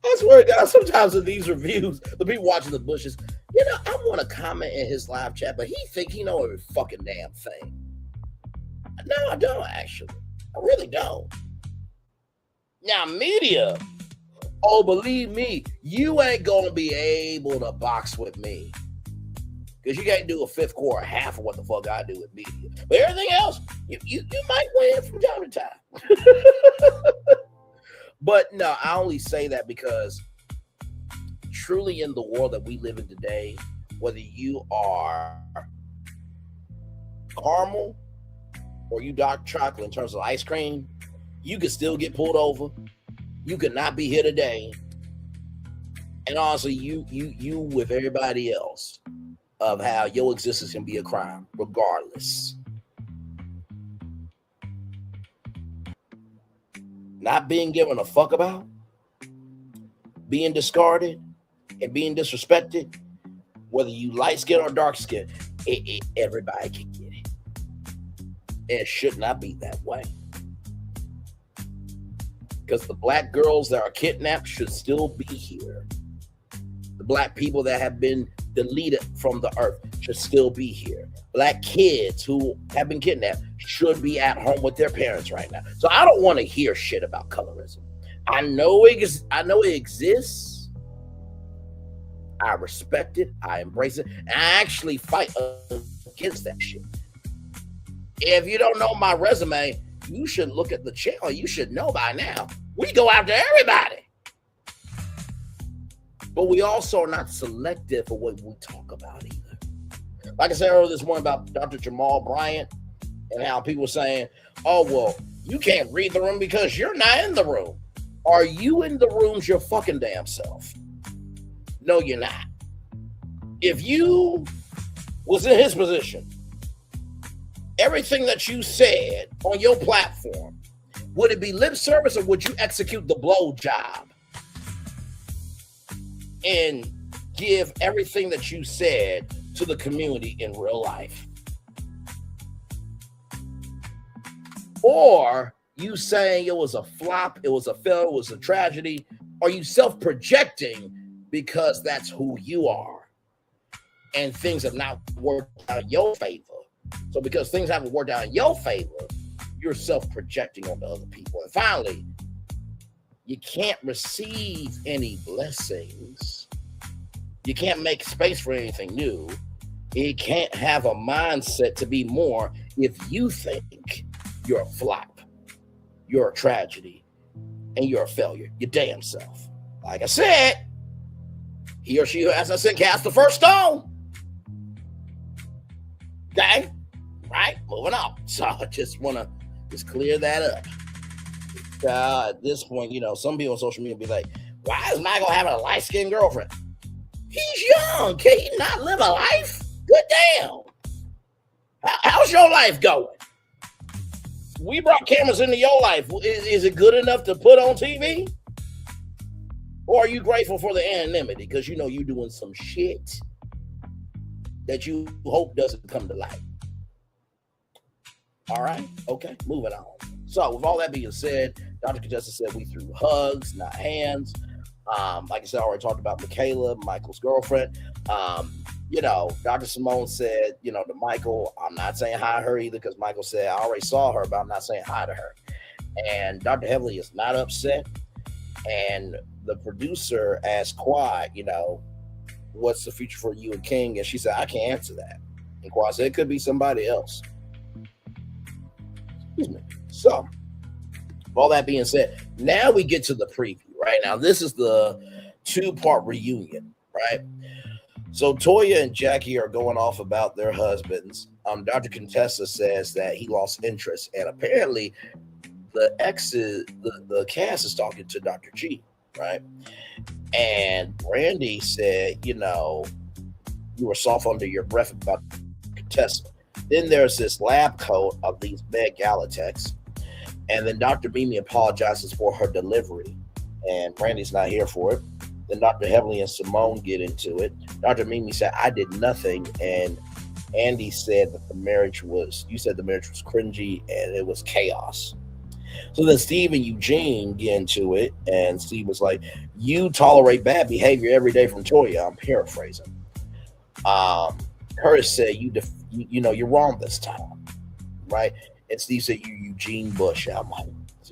I swear to God, sometimes in these reviews, the people watching the bushes, I want to comment in his live chat, but he think he know every fucking damn thing. No, I don't actually. I really don't. Now, media, oh, believe me, you ain't gonna be able to box with me. Because you can't do a fifth quarter, half of what the fuck I do with media. But everything else, you might win from time to time. But no, I only say that because truly in the world that we live in today, whether you are caramel or you dark chocolate in terms of ice cream, you can still get pulled over. You could not be here today. And also you with everybody else of how your existence can be a crime, regardless. Not being given a fuck about, being discarded, and being disrespected, whether you light skin or dark skin, everybody can get it. It should not be that way. Because the black girls that are kidnapped should still be here. The black people that have been deleted from the earth should still be here. Black kids who have been kidnapped should be at home with their parents right now. So I don't want to hear shit about colorism. I know it exists. I respect it. I embrace it. And I actually fight against that shit. If you don't know my resume, you should look at the channel. You should know by now. We go after everybody. But we also are not selective for what we talk about either. Like I said earlier this morning about Dr. Jamal Bryant and how people were saying, oh, well, you can't read the room because you're not in the room. Are you in the rooms your fucking damn self? No, you're not. If you was in his position, everything that you said on your platform, would it be lip service or would you execute the blow job and give everything that you said to the community in real life? Or you saying it was a flop, it was a failure, it was a tragedy? Are you self-projecting because that's who you are and things have not worked out in your favor? So because things haven't worked out in your favor, you're self-projecting onto other people. And finally, you can't receive any blessings. You can't make space for anything new. You can't have a mindset to be more if you think you're a flop, you're a tragedy, and you're a failure. Your damn self. Like I said, he or she who has not sinned cast the first stone. Okay? Right? Moving on. So I just want to clear that up. At this point, some people on social media be like, why is Michael having a light-skinned girlfriend? He's young. Can he not live a life? Good damn. How's your life going? We brought cameras into your life. Is it good enough to put on TV? Or are you grateful for the anonymity? Because you're doing some shit that you hope doesn't come to light. All right. Okay. Moving on. So with all that being said, Dr. Contessa said we threw hugs, not hands. Like I said, I already talked about Mikayla, Michael's girlfriend. Dr. Simone said, to Michael, I'm not saying hi to her either because Michael said, I already saw her, but I'm not saying hi to her. and Dr. Heavily is not upset. And the producer asked Quad, what's the future for you and King? And she said, I can't answer that. And Quad said, it could be somebody else. Excuse me. So, all that being said, now we get to the preview, right? Now, this is the 2-part reunion, right? So, Toya and Jackie are going off about their husbands. Dr. Contessa says that he lost interest, and apparently the cast is talking to Dr. G, right? And Brandy said, you were soft under your breath about Contessa. Then there's this lab coat of these Med Galactecs. And then Dr. Mimi apologizes for her delivery. And Brandy's not here for it. Then Dr. Heavily and Simone get into it. Dr. Mimi said, I did nothing. And Andy said that you said the marriage was cringy and it was chaos. So then Steve and Eugene get into it. And Steve was like, you tolerate bad behavior every day from Toya. I'm paraphrasing. Curtis said, you're wrong this time, right? And Steve said, you Eugene Bush. I'm like,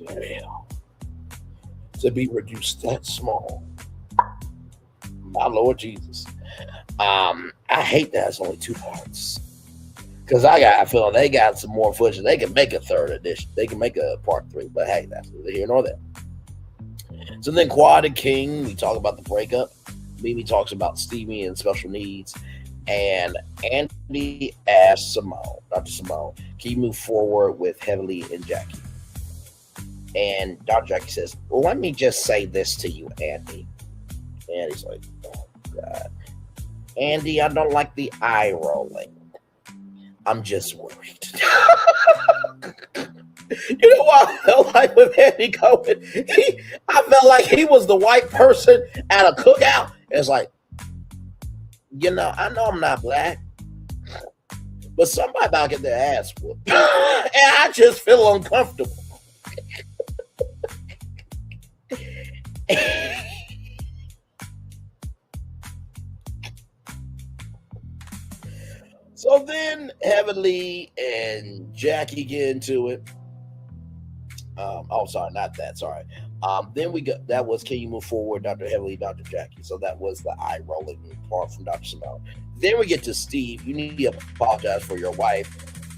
damn. To be reduced that small. My Lord Jesus. I hate that it's only 2 parts. Because I feel they got some more footage. They can make a 3rd edition. They can make a part 3. But hey, that's neither here nor there. So then Quad and King, we talk about the breakup. Mimi talks about Stevie and special needs. And Andy asks Dr. Simone, can you move forward with Heavily and Jackie? And Dr. Jackie says, well, let me just say this to you, Andy. And he's like, oh, God. Andy, I don't like the eye rolling. I'm just worried. You know what I felt like with Andy Cohen? I felt like he was the white person at a cookout. It's like, I know I'm not black, but somebody about to get their ass whooped. And I just feel uncomfortable. So then Heavenly and Jackie get into it. Sorry, not that. Sorry. Then we got that was can you move forward, Dr. Heavily, Dr. Jackie. So that was the eye rolling part from Dr. Simone. Then we get to Steve. You need to apologize for your wife.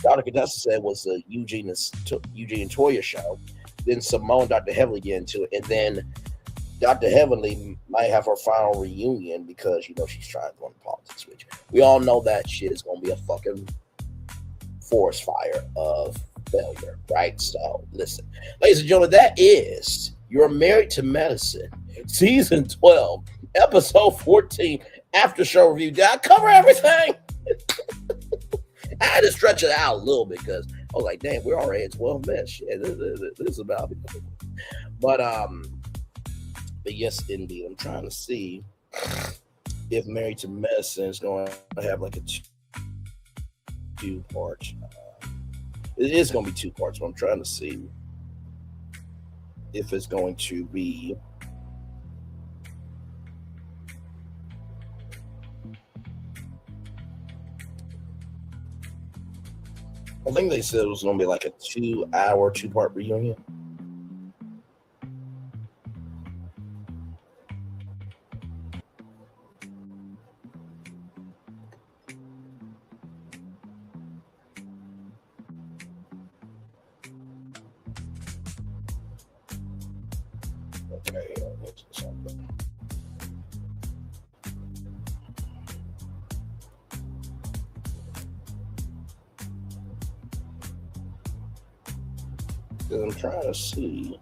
Dr. Contessa said was the Eugene and Toya show. Then Simone and Dr. Heavily get into it, and then Dr. Heavenly might have her final reunion because she's trying to go into politics, which we all know that shit is going to be a fucking forest fire of failure, right? So listen, ladies and gentlemen, that is You're Married to Medicine, season 12, episode 14, after show review. Did I cover everything? I had to stretch it out a little bit because I was like, damn, we're already at 12 minutes. Shit, this is about it. But yes, indeed, I'm trying to see if Married to Medicine is going to have like a 2-part. It is going to be 2 parts, but I'm trying to see if it's going to be I think they said it was going to be like a 2-hour, 2-part reunion. Okay, let's do something. I'm trying to see.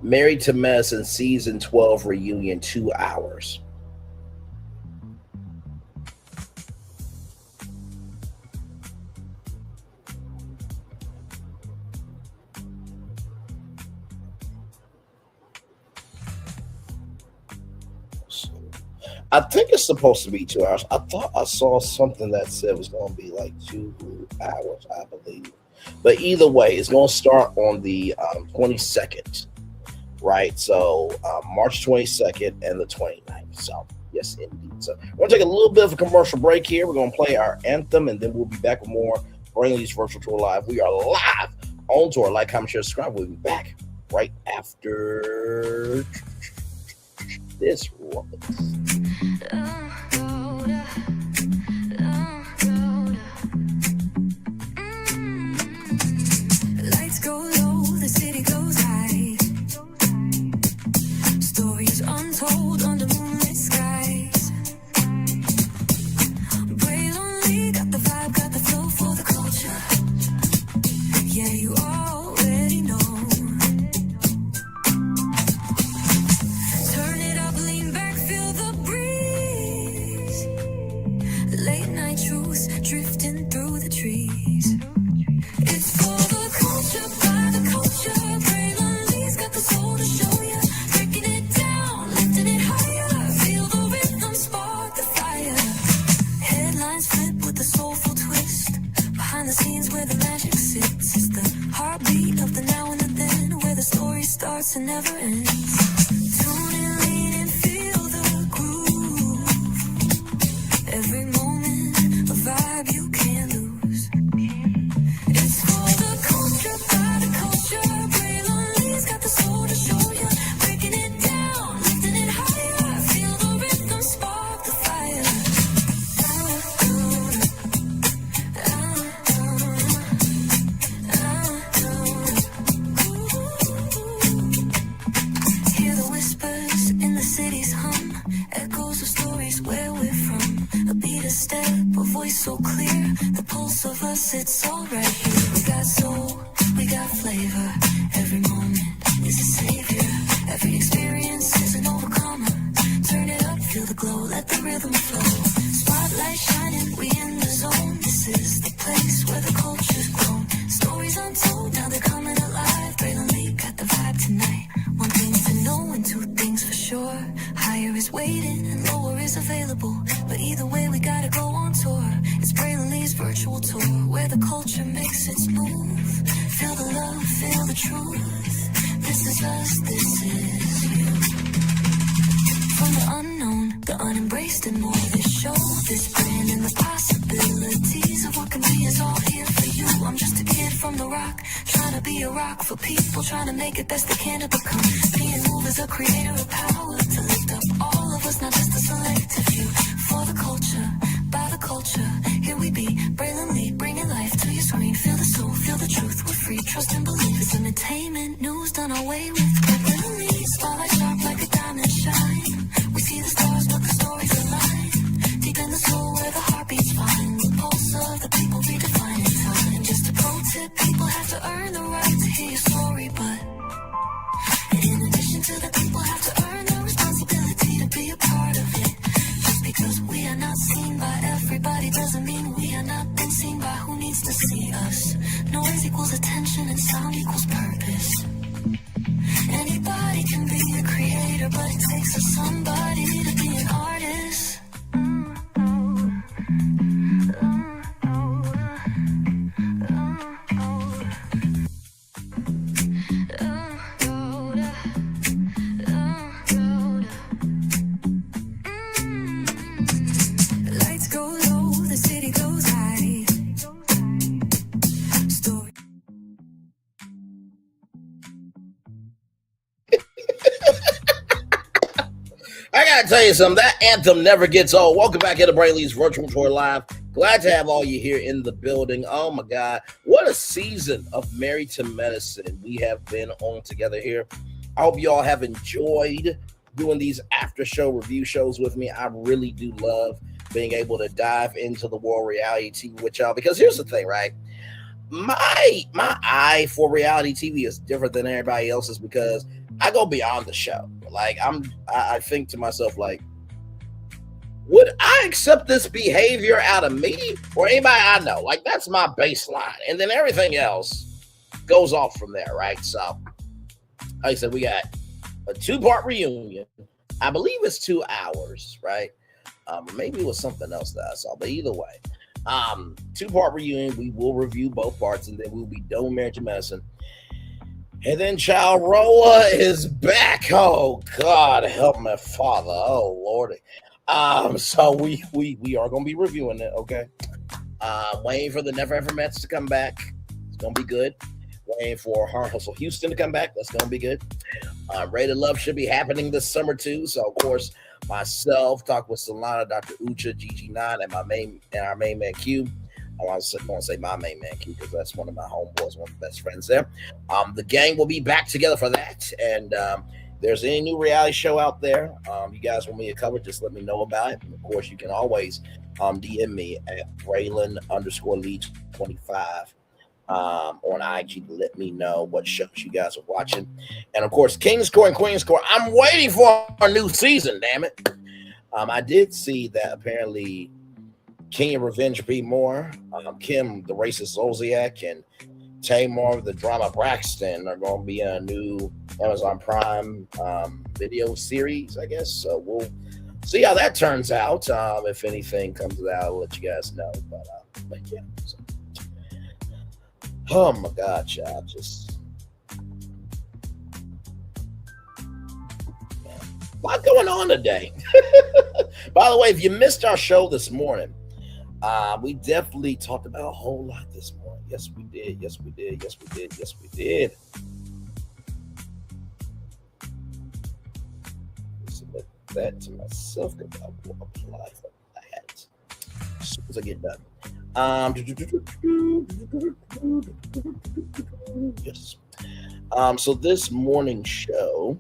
Married to Medicine season 12 reunion, 2 hours. I think it's supposed to be 2 hours. I thought I saw something that said it was going to be like 2 hours, I believe. But either way, it's going to start on the 22nd right? So March 22nd and the 29th. So yes, indeed. So we're gonna take a little bit of a commercial break here. We're gonna play our anthem, and then we'll be back with more Brainley's Virtual Tour Live. We are live on tour. Like, comment, share, subscribe. We'll be back right after this. Lights go low, the city goes high. Stories untold under moonlit skies. Pray lonely, got the vibe, got the flow for the culture. Yeah, you already know. Turn it up, lean back, feel the breeze. Late night truths drifting through the trees. It's for the culture, by the culture. Braylonly's got the soul to show ya. Breaking it down, lifting it higher. Feel the rhythm, spark the fire. Headlines flip with a soulful twist. Behind the scenes where the magic sits. It's the heartbeat of the now and the then, where the story starts and never ends. Tune in, lean in, feel the groove. Every moment, a vibe you can't lose. It's for the culture, by the culture. Braylonly's got the soul to show ya. Breaking it down, lifting it higher. Feel the rhythm, spark the fire. Hear the whispers in the city's hum. Echoes of stories where we're from. A beat, a step, a voice so clear. The pulse of us, it's all right here. We got soul, we got flavor. Every moment is a savior. Every experience is an overcomer. Turn it up, feel the glow, let the rhythm flow. Spotlight shining, we in the zone. This is the place where the culture's grown. Stories untold, now they're coming alive. Braylonly got the vibe tonight. One thing to know and two things for sure. Higher is waiting and lower is available. But either way, we gotta go on tour. It's Braylonly's virtual tour, where the culture makes its move. Feel the love, feel the truth. This is us, this is you. From the unknown, the unembraced and more. This show, this brand, and the possibilities of what can be is all here for you. I'm just a kid from the rock, trying to be a rock for people, trying to make it best they can to become. Being moved as a creator of power to lift up all of us, not just a selective few. For the culture, by the culture, here we be. Braylonly, bringing life to your screen. Feel the soul, feel the truth. We're free, trust and believe. It's entertainment, news done our way with. Braylonly, spotlight sharp like a diamond shine. We see the stars, but the stories align. Deep in the soul where the heartbeats find. The pulse of the people redefining time. Just a pro tip, people have to earn the right to hear your story, but in addition to the people have to earn the responsibility to be a part of it. Just because we are not seen by everybody doesn't mean we are not been seen by who needs to see us. Noise equals attention and sound equals purpose. Anybody can be a creator, but it takes a somebody to be an artist. Lights go low, the city goes high. Story. I gotta tell you something. That anthem never gets old. Welcome back to Brainley's Virtual Tour Live. Glad to have all you here in the building. Oh my God, what a season of Married to Medicine we have been on together here. I hope you all have enjoyed doing these after show review shows with me. I really do love being able to dive into the world reality TV with y'all, because here's the thing, right? My eye for reality TV is different than everybody else's, because I go beyond the show. Like I think to myself, like, would I accept this behavior out of me or anybody I know? Like, that's my baseline, and then everything else goes off from there, right? So, like I said, we got a 2-part reunion. I believe it's 2 hours, right? Maybe it was something else that I saw, but either way, 2-part reunion. We will review both parts, and then we'll be done with Marriage and Medicine. And then Child Rolla is back. Oh God, help me, Father. Oh Lordy. So we are gonna be reviewing it, okay? Waiting for the Never Ever Mets to come back. It's gonna be good. Waiting for Heart Hustle Houston to come back. That's gonna be good. Rated Love should be happening this summer too. So of course, myself talk with Solana, Dr. Ucha, GG9, and our main man Q. I want to say my main man Q because that's one of my homeboys, one of the best friends there. The gang will be back together for that. And there's any new reality show out there you guys want me to cover, just let me know about it. And of course, you can always DM me at Braylon_Lee25 on IG to let me know what shows you guys are watching. And of course, King's Court and Queen's Court. I'm waiting for a new season, damn it. I did see that apparently King of Revenge P. Moore, Kim, the racist Zolciak, and Tamar, the drama Braxton, are going to be in a new Amazon Prime video series, I guess. So we'll see how that turns out. If anything comes out, I'll let you guys know. But yeah. So. Oh my God, child. Just a lot going on today. By the way, if you missed our show this morning, we definitely talked about a whole lot this morning. Yes, we did. Yes, we did. Yes, we did. Yes, we did. Submit that to myself because I will apply for that as soon as I get done. Yes. So this morning's show,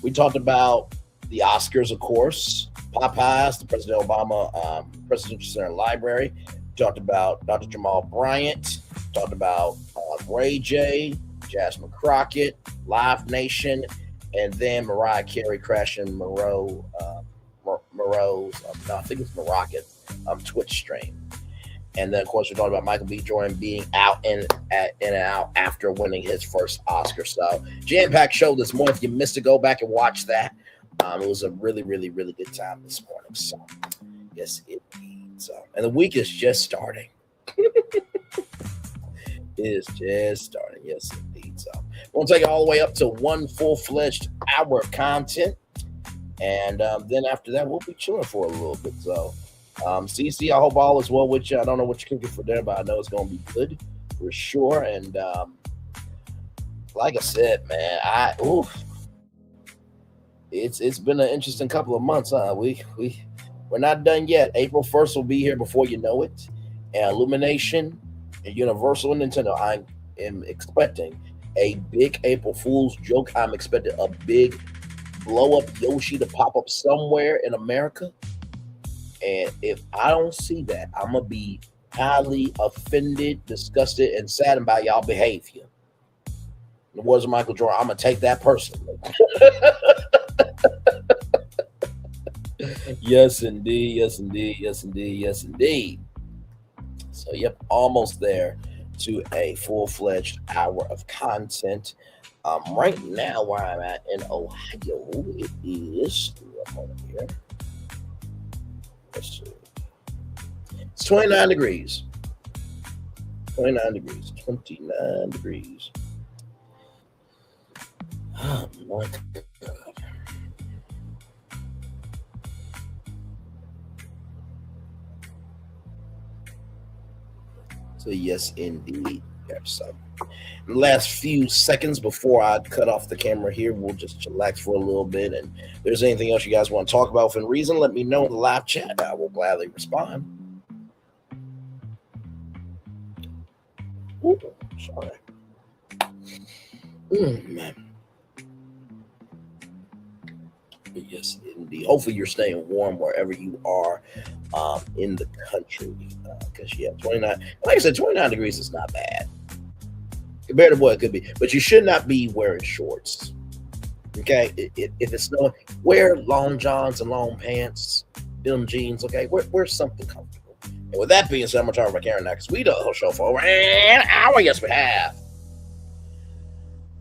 we talked about the Oscars, of course, Popeyes, the President Obama Presidential Center Library. Talked about Dr. Jamal Bryant. Talked about Ray J, Jasmine Crockett, Live Nation, and then Mariah Carey crashing Moreau's, I think it's Moroccan, Twitch stream. And then, of course, we talked about Michael B. Jordan being out in and out after winning his first Oscar. So, jam-packed show this morning. If you missed it, go back and watch that. It was a really, really, really good time this morning. So, yes, indeed. So, and the week is just starting. It is just starting. Yes, indeed. So, we'll take it all the way up to one full-fledged hour of content. And then after that, we'll be chilling for a little bit. So, CC, I hope all is well with you. I don't know what you're cooking for dinner, but I know it's going to be good for sure. And like I said, man, it's been an interesting couple of months. We're not done yet. April 1st will be here before you know it. And Illumination and Universal and Nintendo, I am expecting a big April Fool's joke. I'm expecting a big blow up Yoshi to pop up somewhere in America. And if I don't see that, I'm going to be highly offended, disgusted, and saddened by y'all behavior. In the words of Michael Jordan, I'm going to take that personally. Yes, indeed. Yes, indeed. Yes, indeed. Yes, indeed. So, yep, almost there to a full-fledged hour of content. Right now, where I'm at in Ohio, it is here. Let's see. It's 29 degrees. 29 degrees. 29 degrees. Oh, my God. So, yes, indeed. Yeah, so, the last few seconds before I cut off the camera here, we'll just chillax for a little bit. And if there's anything else you guys want to talk about within reason, let me know in the live chat. I will gladly respond. Ooh, sorry. Man. But yes, indeed. Hopefully you're staying warm wherever you are in the country. Because, 29. Like I said, 29 degrees is not bad. Compared to what it could be. But you should not be wearing shorts. Okay? If it's snowing, wear long johns and long pants, denim jeans, okay? Wear something comfortable. And with that being said, I'm going to turn over my camera now because we done the whole show for over an hour. Yes, we have.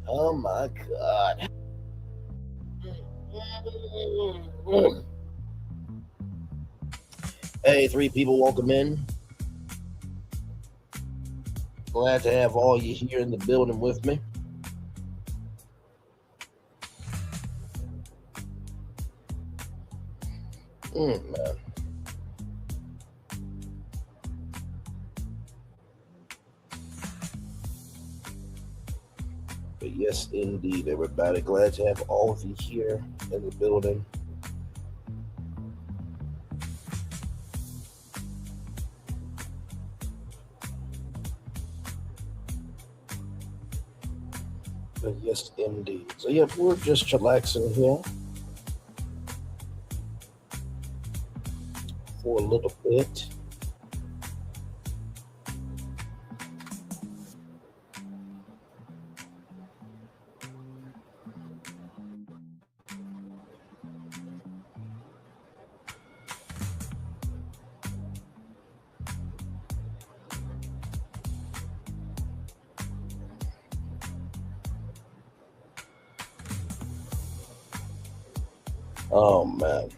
Oh, my God. Hey, 3 people, welcome in. Glad to have all you here in the building with me. Man. But yes, indeed, everybody. Glad to have all of you here in the building. But yes, indeed. So yeah, we're just chillaxing here for a little bit. Oh man.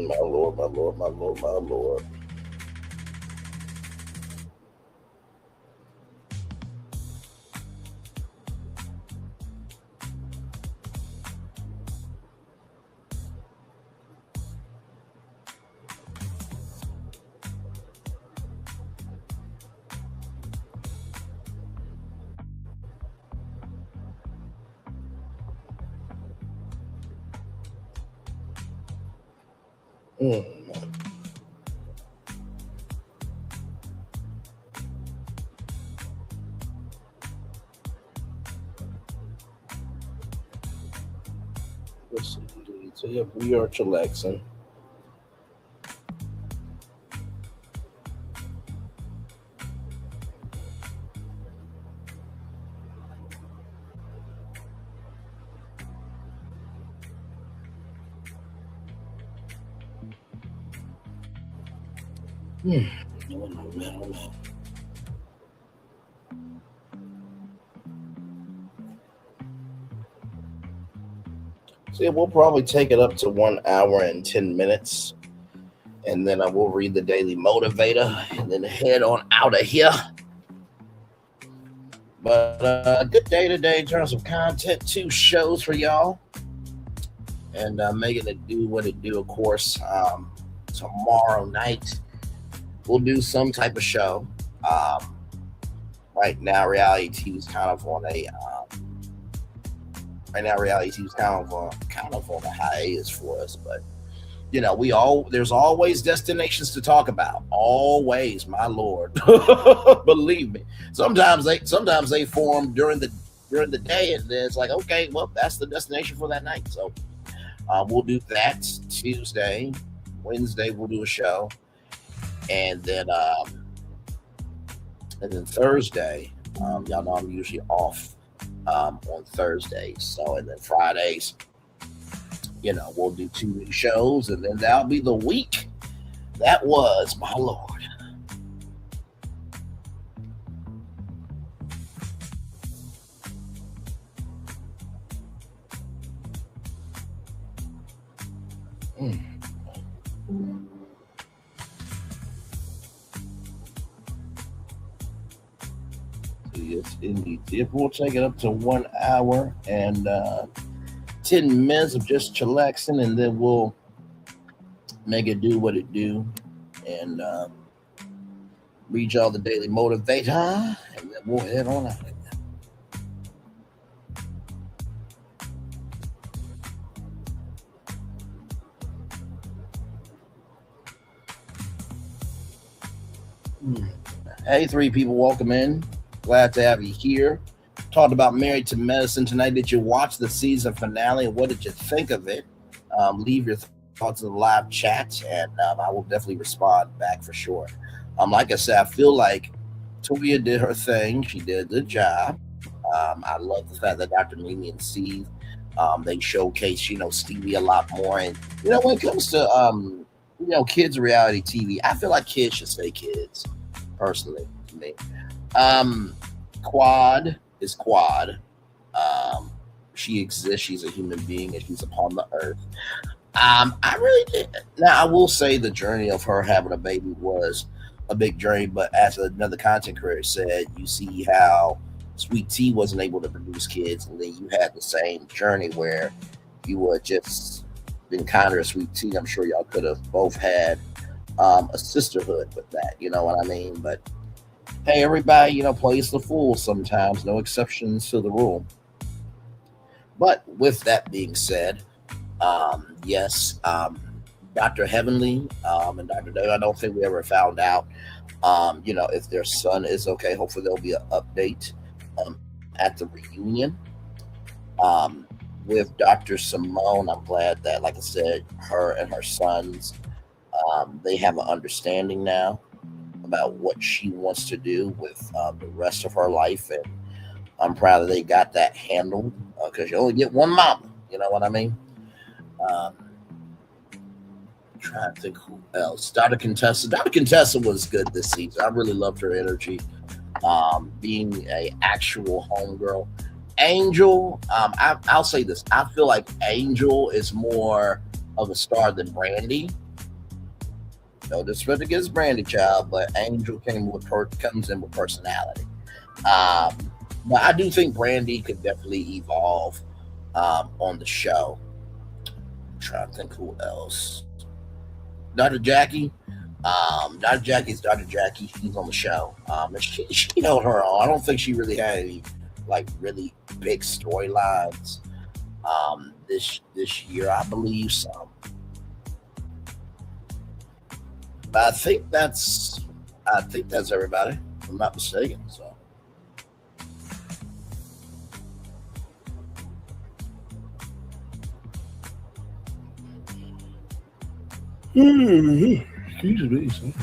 My lord, my lord, my lord, my lord. Man. Yes, indeed. So yeah, we are chillaxing. Hmm. Oh man, oh man. So yeah, we'll probably take it up to 1 hour and 10 minutes, and then I will read the Daily Motivator, and then head on out of here. But good day today in terms of content. 2 shows for y'all, and making it do what it do. Of course, tomorrow night we'll do some type of show. Um, right now, reality TV is kind of on a right now reality TV is kind of on a hiatus for us, but we all there's always destinations to talk about. Always, my lord. Believe me. Sometimes they form during the day, and then it's like, okay, well, that's the destination for that night. So we'll do that Tuesday. Wednesday we'll do a show, and then Thursday, y'all know I'm usually off on Thursdays. So and then Fridays, we'll do 2 new shows, and then that'll be the week. That was my lord. Mm. Yes, indeed. If we'll take it up to 1 hour and 10 minutes of just chillaxing, and then we'll make it do what it do, and read y'all the Daily Motivator, and then we'll head on out. Hmm. Hey, 3 people, welcome in. Glad to have you here. Talked about Married to Medicine tonight. Did you watch the season finale, and what did you think of it? Leave your thoughts in the live chat, and I will definitely respond back for sure. Like I said, I feel like Toya did her thing. She did a good job. I love the fact that Dr. Mimi and Steve, they showcase, Stevie a lot more. And when it comes to kids reality TV. I feel like kids should stay kids, personally, to me. Um, Quad is Quad. Um, she exists. She's a human being, and she's upon the earth. I really did. Now, I will say the journey of her having a baby was a big journey, but as another content creator said, you see how Sweet Tea wasn't able to produce kids, and then you had the same journey where you were just been kinder to Sweet Tea. I'm sure y'all could have both had a sisterhood with that. You know what I mean? But hey, everybody, plays the fool sometimes. No exceptions to the rule. But with that being said, yes, Dr. Heavenly and Dr. Day, I don't think we ever found out, if their son is okay. Hopefully, there'll be an update at the reunion. With Dr. Simone, I'm glad that, like I said, her and her sons, they have an understanding now about what she wants to do with the rest of her life. And I'm proud that they got that handled because you only get one mama. You know what I mean? Um, Trying to think who else. Dr. Contessa. Dr. Contessa was good this season. I really loved her energy. Being a actual homegirl. Angel, I'll say this. I feel like Angel is more of a star than Brandy. No disrespect against Brandy, child, but Angel comes in with personality. Um, but I do think Brandy could definitely evolve on the show. I'm trying to think who else. Dr. Jackie. Dr. Jackie's Dr. Jackie. She's on the show. And she held her own. I don't think she really had any like really big storylines this year. I believe so. But I think that's everybody. If I'm not mistaken. So excuse me.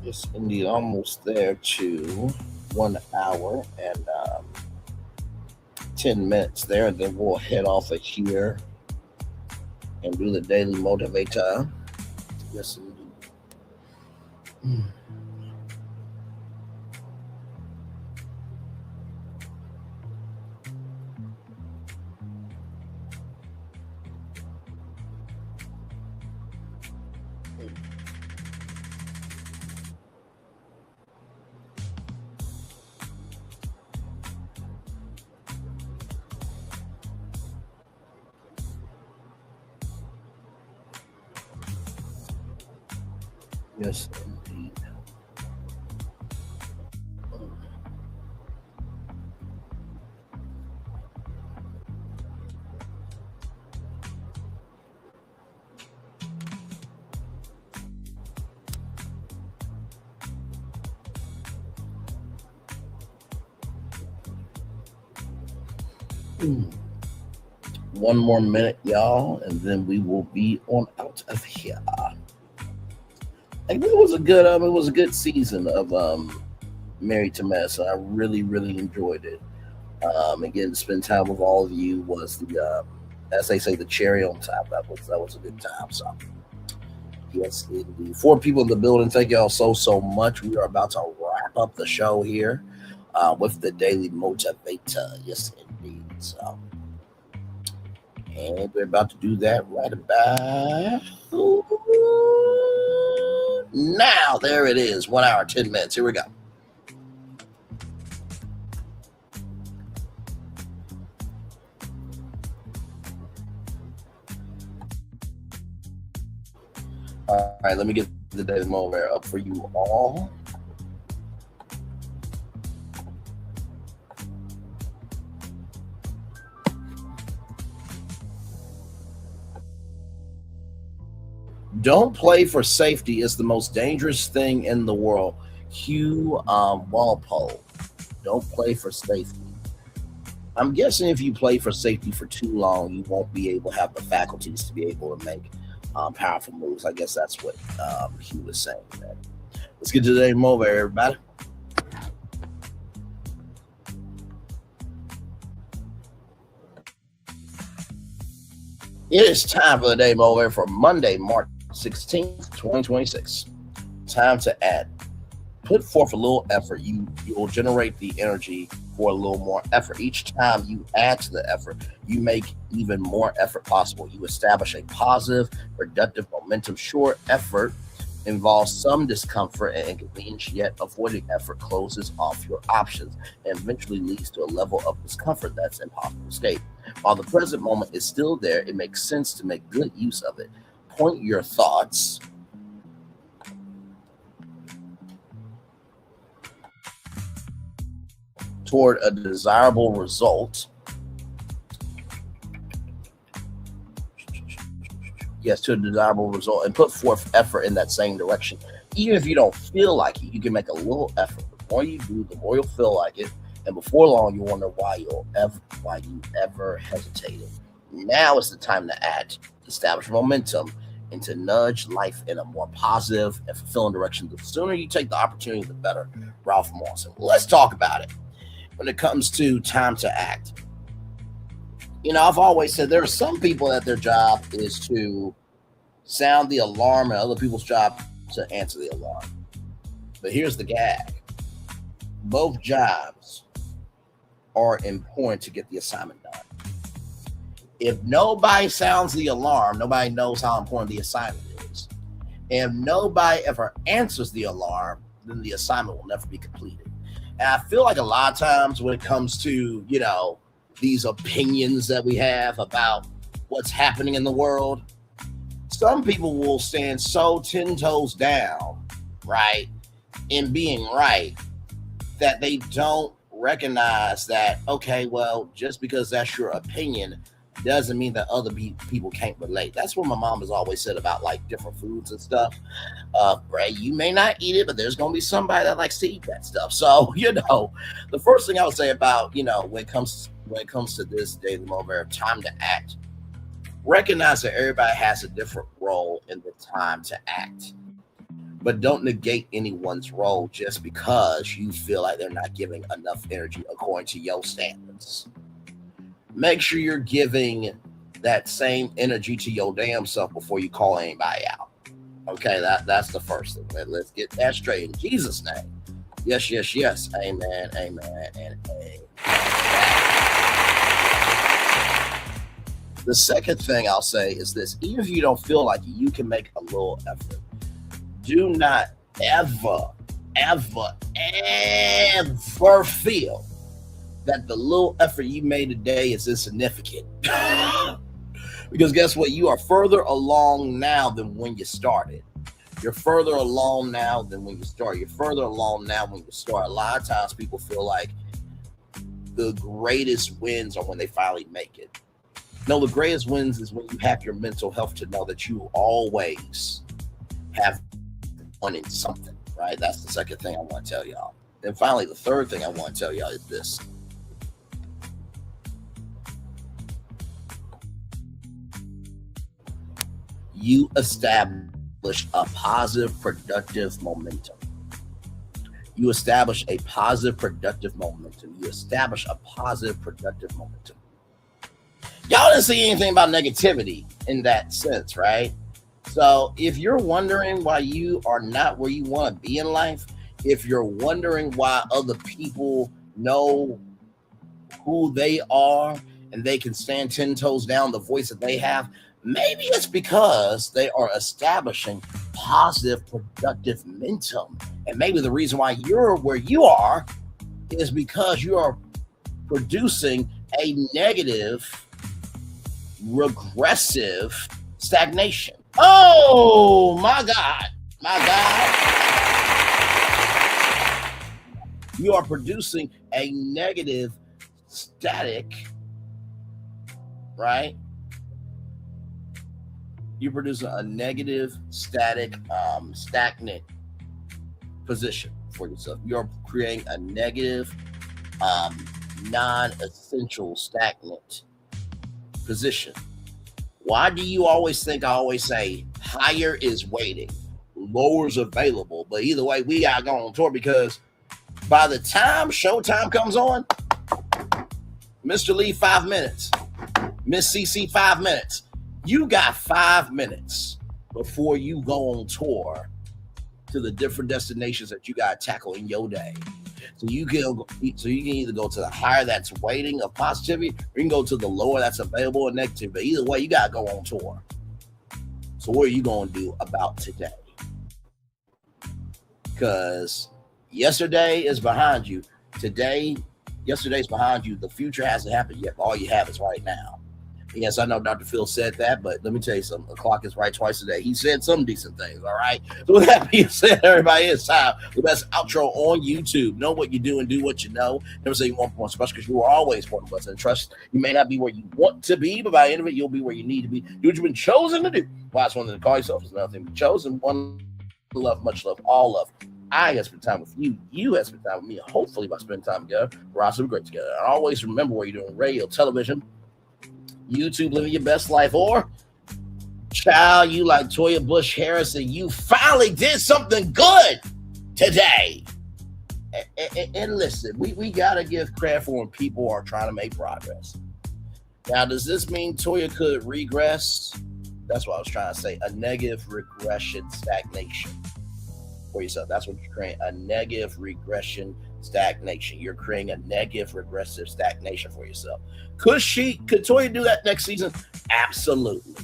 Yes, indeed, almost there to 1 hour and 10 minutes there, and then we'll head off of here and do the daily motivator. Yes, indeed. Yes, indeed. One more minute, y'all, and then we will be on out of here. Like, it was a good season of Married to Mess. I really, really enjoyed it. Again, to spend time with all of you was as they say, the cherry on top. That was a good time. So, yes, indeed. 4 people in the building. Thank y'all so much. We are about to wrap up the show here with the daily motivator. Yes, indeed. So, and we're about to do that right about now. There it is. 1 hour, 10 minutes. Here we go. All right, let me get the daily motivator up for you all. Don't play for safety is the most dangerous thing in the world. Hugh Walpole. Don't play for safety. I'm guessing if you play for safety for too long, you won't be able to have the faculties to be able to make powerful moves. I guess that's what Hugh was saying. Man. Let's get to the game over, everybody. It is time for the day over for Monday, March 16th, 2026. Time to add. Put forth a little effort. You will generate the energy for a little more effort. Each time you add to the effort, you make even more effort possible. You establish a positive, productive momentum. Sure, effort involves some discomfort and inconvenience, yet avoiding effort closes off your options and eventually leads to a level of discomfort that's impossible to escape. While the present moment is still there, it makes sense to make good use of it. Point your thoughts toward a desirable result. Yes, to a desirable result, and put forth effort in that same direction. Even if you don't feel like it, you can make a little effort. The more you do, the more you'll feel like it, and before long, you'll wonder why you ever hesitated. Now is the time to act, establish momentum, and to nudge life in a more positive and fulfilling direction. The sooner you take the opportunity, the better. Ralph Morrison. Let's talk about it. When it comes to time to act, I've always said there are some people that their job is to sound the alarm and other people's job to answer the alarm. But here's the gag. Both jobs are important to get the assignment done. If nobody sounds the alarm, nobody knows how important the assignment is. And if nobody ever answers the alarm, then the assignment will never be completed. And I feel like a lot of times when it comes to, these opinions that we have about what's happening in the world, some people will stand so 10 toes down, right, in being right, that they don't recognize that, okay, well, just because that's your opinion doesn't mean that other people can't relate. That's what my mom has always said about like different foods and stuff. Right, you may not eat it, but there's going to be somebody that likes to eat that stuff. So, the first thing I would say about, when it comes to this daily moment, time to act, recognize that everybody has a different role in the time to act, but don't negate anyone's role just because you feel like they're not giving enough energy according to your standards. Make sure you're giving that same energy to your damn self before you call anybody out. Okay, that's the first thing. Let's get that straight in Jesus' name. Yes, yes, yes. Amen, amen, and amen. The second thing I'll say is this. Even if you don't feel like it, you can make a little effort. Do not ever, ever, ever feel that the little effort you made today is insignificant. Because guess what? You are further along now than when you started. You're further along now than when you start. You're further along now when you start. A lot of times people feel like the greatest wins are when they finally make it. No, the greatest wins is when you have your mental health to know that you always have won in something, right? That's the second thing I want to tell y'all. And finally, the third thing I want to tell y'all is this. You establish a positive, productive momentum. You establish a positive, productive momentum. You establish a positive, productive momentum. Y'all didn't see anything about negativity in that sense, right? So if you're wondering why you are not where you want to be in life, if you're wondering why other people know who they are and they can stand 10 toes down the voice that they have, maybe it's because they are establishing positive, productive momentum. And maybe the reason why you're where you are is because you are producing a negative, regressive stagnation. Oh, my God. My God. You are producing a negative, static, right? You're producing a negative, stagnant position for yourself. You're creating a negative, non-essential, stagnant position. Why do you always think I always say higher is waiting, lower is available? But either way, we gotta go on tour because by the time showtime comes on, Mr. Lee, 5 minutes. Miss CC, 5 minutes. You got 5 minutes before you go on tour to the different destinations that you got to tackle in your day. So you can either go to the higher that's waiting of positivity, or you can go to the lower that's available of negativity. But either way, you gotta go on tour. So what are you gonna do about today? Because yesterday is behind you. Yesterday's behind you. The future hasn't happened yet. All you have is right now. Yes, I know Dr. Phil said that, but let me tell you something. The clock is right twice a day. He said some decent things, all right? So with that being said, everybody, it's time. The best outro on YouTube. Know what you do and do what you know. Never say you want more special because you are always one of us. And trust, you may not be where you want to be, but by the end of it, you'll be where you need to be. Do what you've been chosen to do. Why it's one thing to call yourself is another thing to be chosen. One love, much love, all love. I have spent time with you. You have spent time with me. Hopefully, by spending time together, we're also great together. And always remember where you're doing radio, television, YouTube, living your best life, or child, you like Toya Bush Harris and you finally did something good today. And listen, we got to give credit for when people are trying to make progress. Now, does this mean Toya could regress? That's what I was trying to say. A negative regression, stagnation for yourself. That's what you're creating. A negative regression, stagnation. You're creating a negative regressive stagnation for yourself. Could Toya do that next season? Absolutely.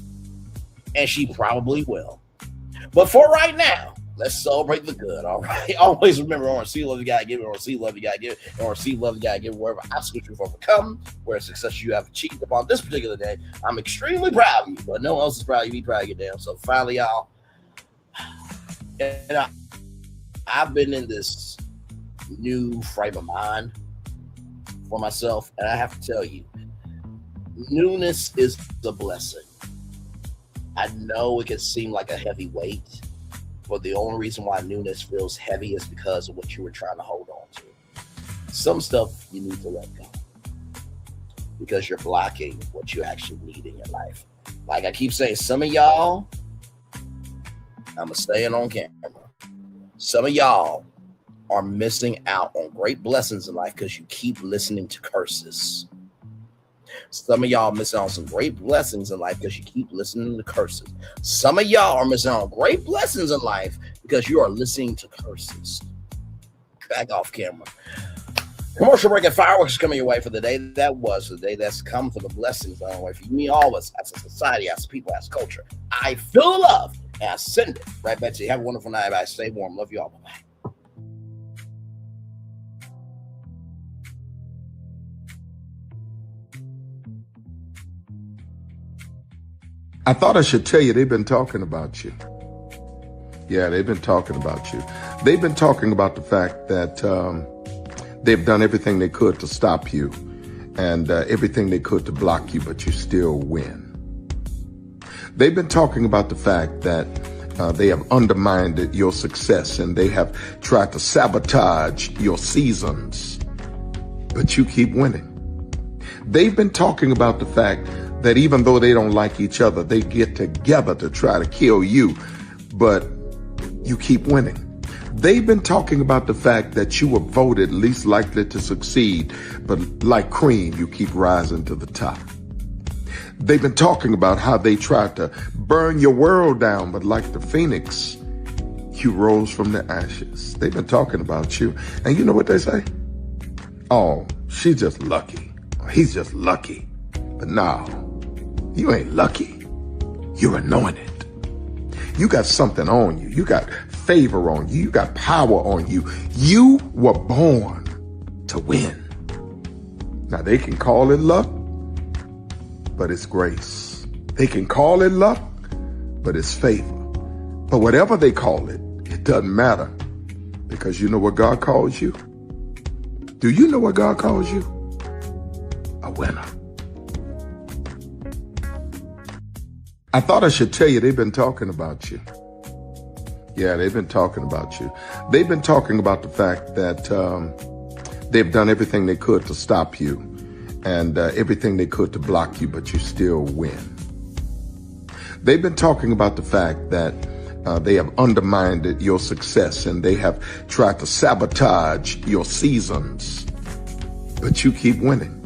And she probably will. But for right now, let's celebrate the good, all right? Always remember, on receive love, you gotta give it. On receive love, you gotta give it. And on receive love, you gotta give it wherever obstacles you've overcome, where success you have achieved upon this particular day. I'm extremely proud of you, but no one else is proud of you. Be proud of your damn. So finally, y'all, and I've been in this new frame of mind for myself, and I have to tell you, newness is a blessing. I know it can seem like a heavy weight, but the only reason why newness feels heavy is because of what you were trying to hold on to. Some stuff you need to let go because you're blocking what you actually need in your life. Like I keep saying, some of y'all, I'm staying on camera. Some of y'all are missing out on great blessings in life because you keep listening to curses. Some of y'all are missing out on some great blessings in life because you keep listening to curses. Some of y'all are missing out on great blessings in life because you are listening to curses. Back off camera. Commercial break and fireworks coming your way for the day that was, the day that's come, for the blessings on the way for you, me, all of us, as a society, as a people, as culture. I feel the love and I send it right back to you. Have a wonderful night, everybody. Stay warm. Love you all. Bye-bye. I thought I should tell you, they've been talking about you. Yeah, they've been talking about you. They've been talking about the fact that they've done everything they could to stop you and everything they could to block you, but you still win. They've been talking about the fact that they have undermined your success and they have tried to sabotage your seasons, but you keep winning. They've been talking about the fact that even though they don't like each other, they get together to try to kill you, but you keep winning. They've been talking about the fact that you were voted least likely to succeed, but like cream, you keep rising to the top. They've been talking about how they tried to burn your world down, but like the phoenix, you rose from the ashes. They've been talking about you. And you know what they say? Oh, she's just lucky. He's just lucky. But no, you ain't lucky. You're anointed. You got something on you. You got favor on you. You got power on you. You were born to win. Now they can call it luck, but it's grace. They can call it luck, but it's favor. But whatever they call it, it doesn't matter, because you know what God calls you? Do you know what God calls you? A winner. I thought I should tell you they've been talking about you. Yeah, they've been talking about you. They've been talking about the fact that they've done everything they could to stop you and everything they could to block you, but you still win. They've been talking about the fact that they have undermined your success and they have tried to sabotage your seasons, but you keep winning.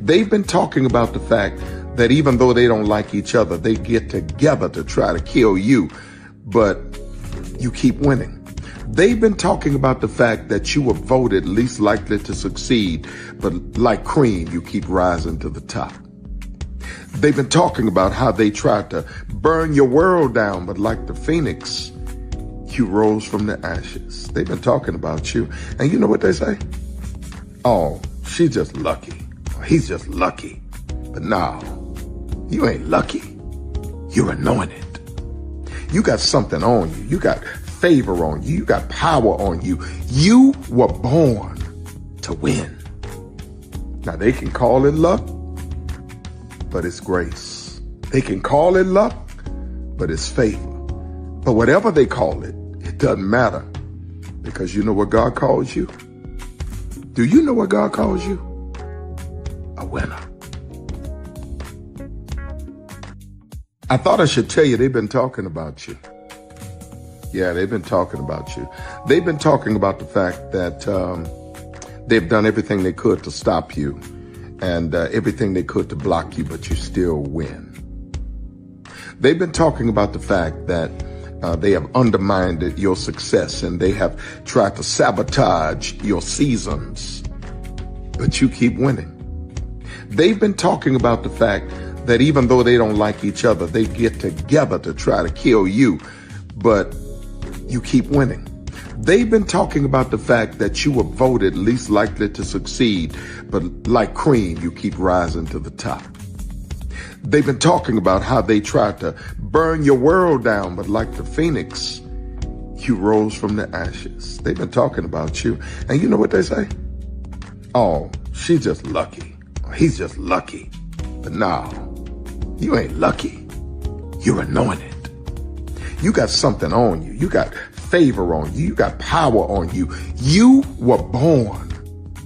They've been talking about the fact that even though they don't like each other, they get together to try to kill you, but you keep winning. They've been talking about the fact that you were voted least likely to succeed, but like cream, you keep rising to the top. They've been talking about how they tried to burn your world down, but like the phoenix, you rose from the ashes. They've been talking about you. And you know what they say? Oh, she's just lucky. He's just lucky. But no, you ain't lucky. You're anointed. You got something on you. You got favor on you. You got power on you. You were born to win. Now they can call it luck, but it's grace. They can call it luck, but it's favor. But whatever they call it, it doesn't matter, because you know what God calls you? Do you know what God calls you? A winner. I thought I should tell you they've been talking about you. Yeah, they've been talking about you. They've been talking about the fact that they've done everything they could to stop you and everything they could to block you, but you still win. They've been talking about the fact that they have undermined your success and they have tried to sabotage your seasons, but you keep winning. They've been talking about the fact that even though they don't like each other, they get together to try to kill you, but you keep winning. They've been talking about the fact that you were voted least likely to succeed, but like cream, you keep rising to the top. They've been talking about how they tried to burn your world down, but like the phoenix, you rose from the ashes. They've been talking about you. And you know what they say? Oh, she's just lucky. He's just lucky. But no, you ain't lucky. You're anointed. You got something on you. You got favor on you. You got power on you. You were born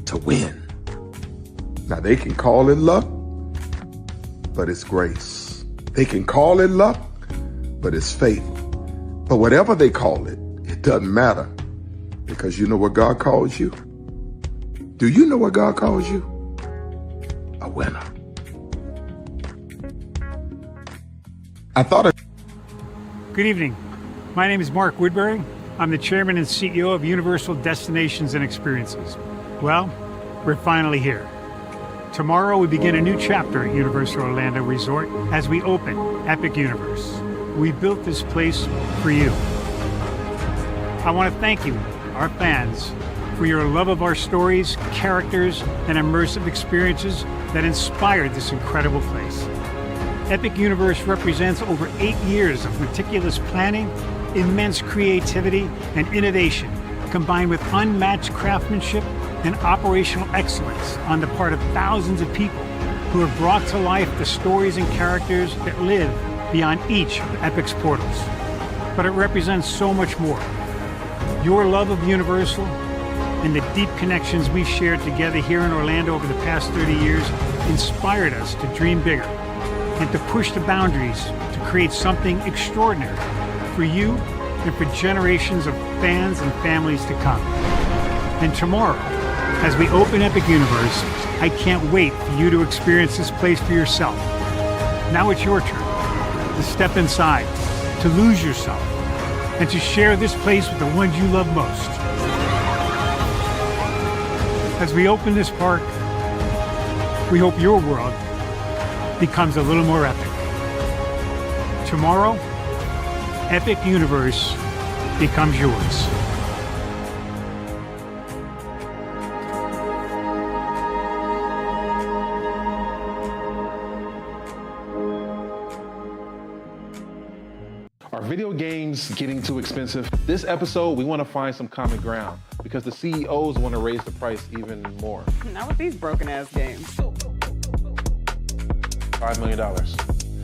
to win. Now they can call it luck, but it's grace. They can call it luck, but it's favor. But whatever they call it, it doesn't matter, because you know what God calls you? Do you know what God calls you? A winner. Good evening. My name is Mark Woodbury. I'm the chairman and CEO of Universal Destinations and Experiences. Well, we're finally here. Tomorrow we begin a new chapter at Universal Orlando Resort as we open Epic Universe. We built this place for you. I want to thank you, our fans, for your love of our stories, characters, and immersive experiences that inspired this incredible place. Epic Universe represents over 8 years of meticulous planning, immense creativity, and innovation, combined with unmatched craftsmanship and operational excellence on the part of thousands of people who have brought to life the stories and characters that live beyond each of Epic's portals. But it represents so much more. Your love of Universal and the deep connections we've shared together here in Orlando over the past 30 years inspired us to dream bigger and to push the boundaries to create something extraordinary for you and for generations of fans and families to come. And tomorrow, as we open Epic Universe, I can't wait for you to experience this place for yourself. Now it's your turn to step inside, to lose yourself, and to share this place with the ones you love most. As we open this park, we hope your world becomes a little more epic. Tomorrow, Epic Universe becomes yours. Are video games getting too expensive? This episode, we want to find some common ground because the CEOs want to raise the price even more. Not with these broken ass games. $5 million.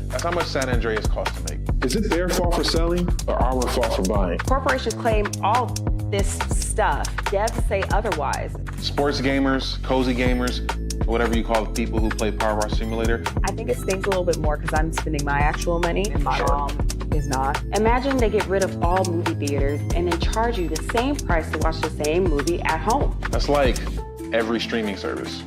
That's how much San Andreas costs to make. Is it their fault for selling or our fault for buying? Corporations claim all this stuff. Devs say otherwise. Sports gamers, cozy gamers, whatever you call the people who play Power Wash Simulator. I think it stings a little bit more because I'm spending my actual money and my mom is not. Imagine they get rid of all movie theaters and then charge you the same price to watch the same movie at home. That's like every streaming service.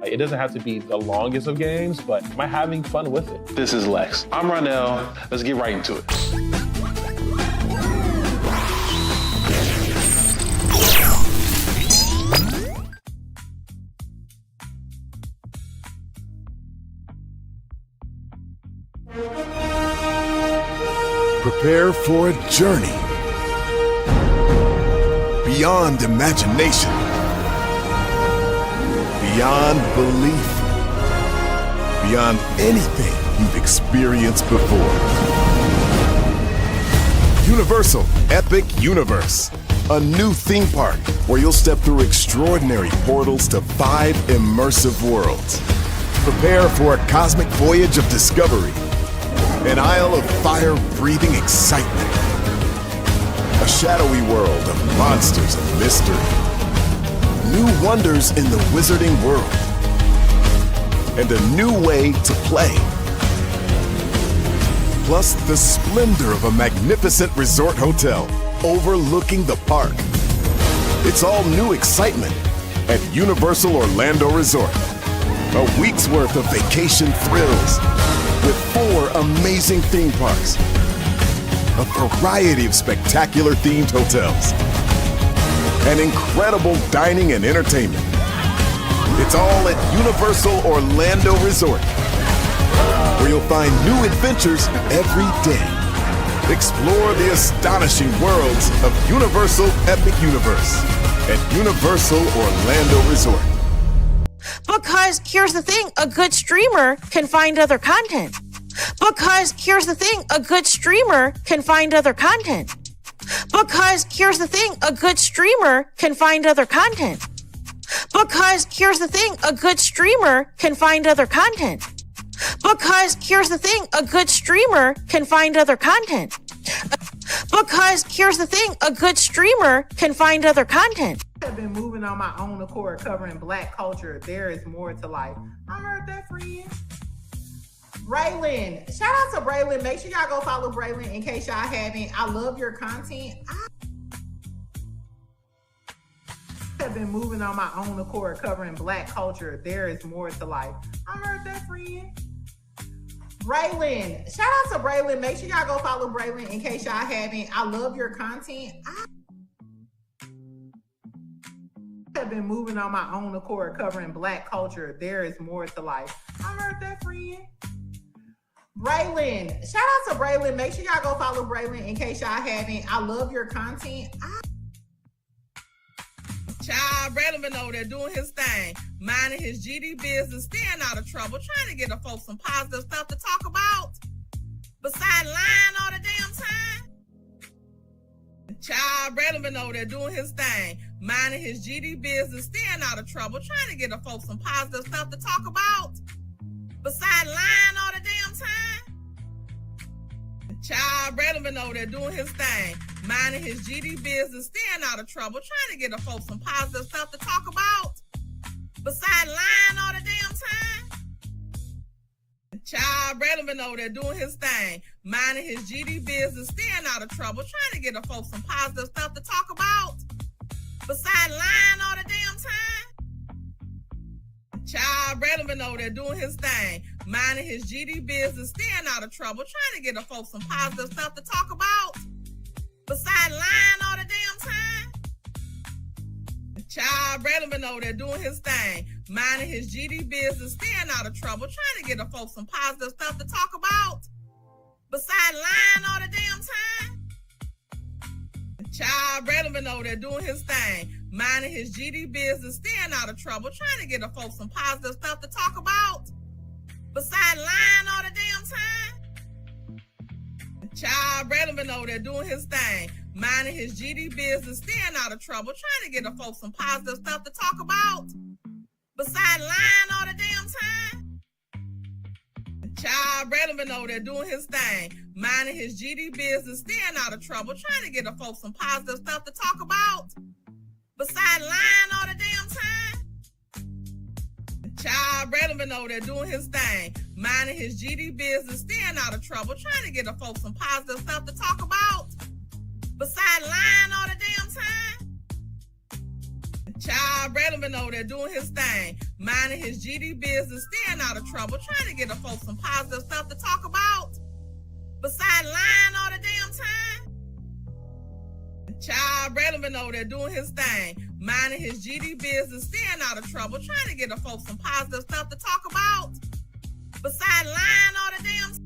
It doesn't have to be the longest of games, but am I having fun with it? This is Lex. I'm Ronell. Let's get right into it. Prepare for a journey beyond imagination, beyond belief, beyond anything you've experienced before. Universal Epic Universe, a new theme park where you'll step through extraordinary portals to 5 immersive worlds. Prepare for a cosmic voyage of discovery, an isle of fire-breathing excitement, a shadowy world of monsters and mystery, new wonders in the wizarding world, and a new way to play. Plus the splendor of a magnificent resort hotel overlooking the park. It's all new excitement at Universal Orlando Resort. A week's worth of vacation thrills with 4 amazing theme parks, a variety of spectacular themed hotels, and incredible dining and entertainment. It's all at Universal Orlando Resort, where you'll find new adventures every day. Explore the astonishing worlds of Universal Epic Universe at Universal Orlando Resort. Because here's the thing, a good streamer can find other content. Because here's the thing, a good streamer can find other content. Because here's the thing, a good streamer can find other content. Because here's the thing, a good streamer can find other content. Because here's the thing, a good streamer can find other content. Because here's the thing, a good streamer can find other content. I've been moving on my own accord, covering Black culture. There is more to life. I heard that, friend. Braylon, shout out to Braylon. Make sure y'all go follow Braylon in case y'all haven't. I love your content. I have been moving on my own accord, covering Black culture. There is more to life. I heard that, friend. Braylon, shout out to Braylon. Make sure y'all go follow Braylon in case y'all haven't. I love your content. I have been moving on my own accord, covering Black culture. There is more to life. I heard that, friend. Braylon, shout out to Braylon. Make sure y'all go follow Braylon in case y'all haven't. I love your content. Child, Braylon been over there doing his thing, minding his GD business, staying out of trouble, trying to get the folks some positive stuff to talk about. Besides lying all the damn time. Child, Braylon been over there doing his thing, minding his GD business, staying out of trouble, trying to get the folks some positive stuff to talk about. Besides lying all the damn time. Child, Braylon been over there doing his thing, minding his GD business, staying out of trouble, trying to get the folks some positive stuff to talk about. Besides lying all the damn time. Child, Braylon been over there doing his thing, minding his GD business, staying out of trouble, trying to get the folks some positive stuff to talk about. Besides lying all the damn time. Child, Braylon been over there doing his thing, minding his GD business, staying out of trouble, trying to get the folks some positive stuff to talk about. Besides lying all the damn time. Child, Braylon been over there doing his thing, minding his GD business, staying out of trouble, trying to get the folks some positive stuff to talk about. Besides lying all the damn time. Child, Braylon been over there doing his thing, minding his GD business, staying out of trouble, trying to get the folks some positive stuff to talk about. Besides lying all the damn time. Child, Braylon been over there doing his thing, minding his GD business, staying out of trouble, trying to get the folks some positive stuff to talk about. Besides lying all the damn time. Child, Braylon been over there doing his thing, minding his GD business, staying out of trouble, trying to get the folks some positive stuff to talk about. Besides lying all the damn time. Child, Braylon been over there doing his thing, minding his GD business, staying out of trouble, trying to get the folks some positive stuff to talk about. Besides lying all the damn time. Child, Braylon been over there doing his thing, minding his GD business, staying out of trouble, trying to get the folks some positive stuff to talk about. Besides lying all the damn time. Child, Braylon been over there doing his thing, minding his GD business, staying out of trouble, trying to get the folks some positive stuff to talk about. Besides lying all the damn time.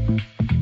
Thank you.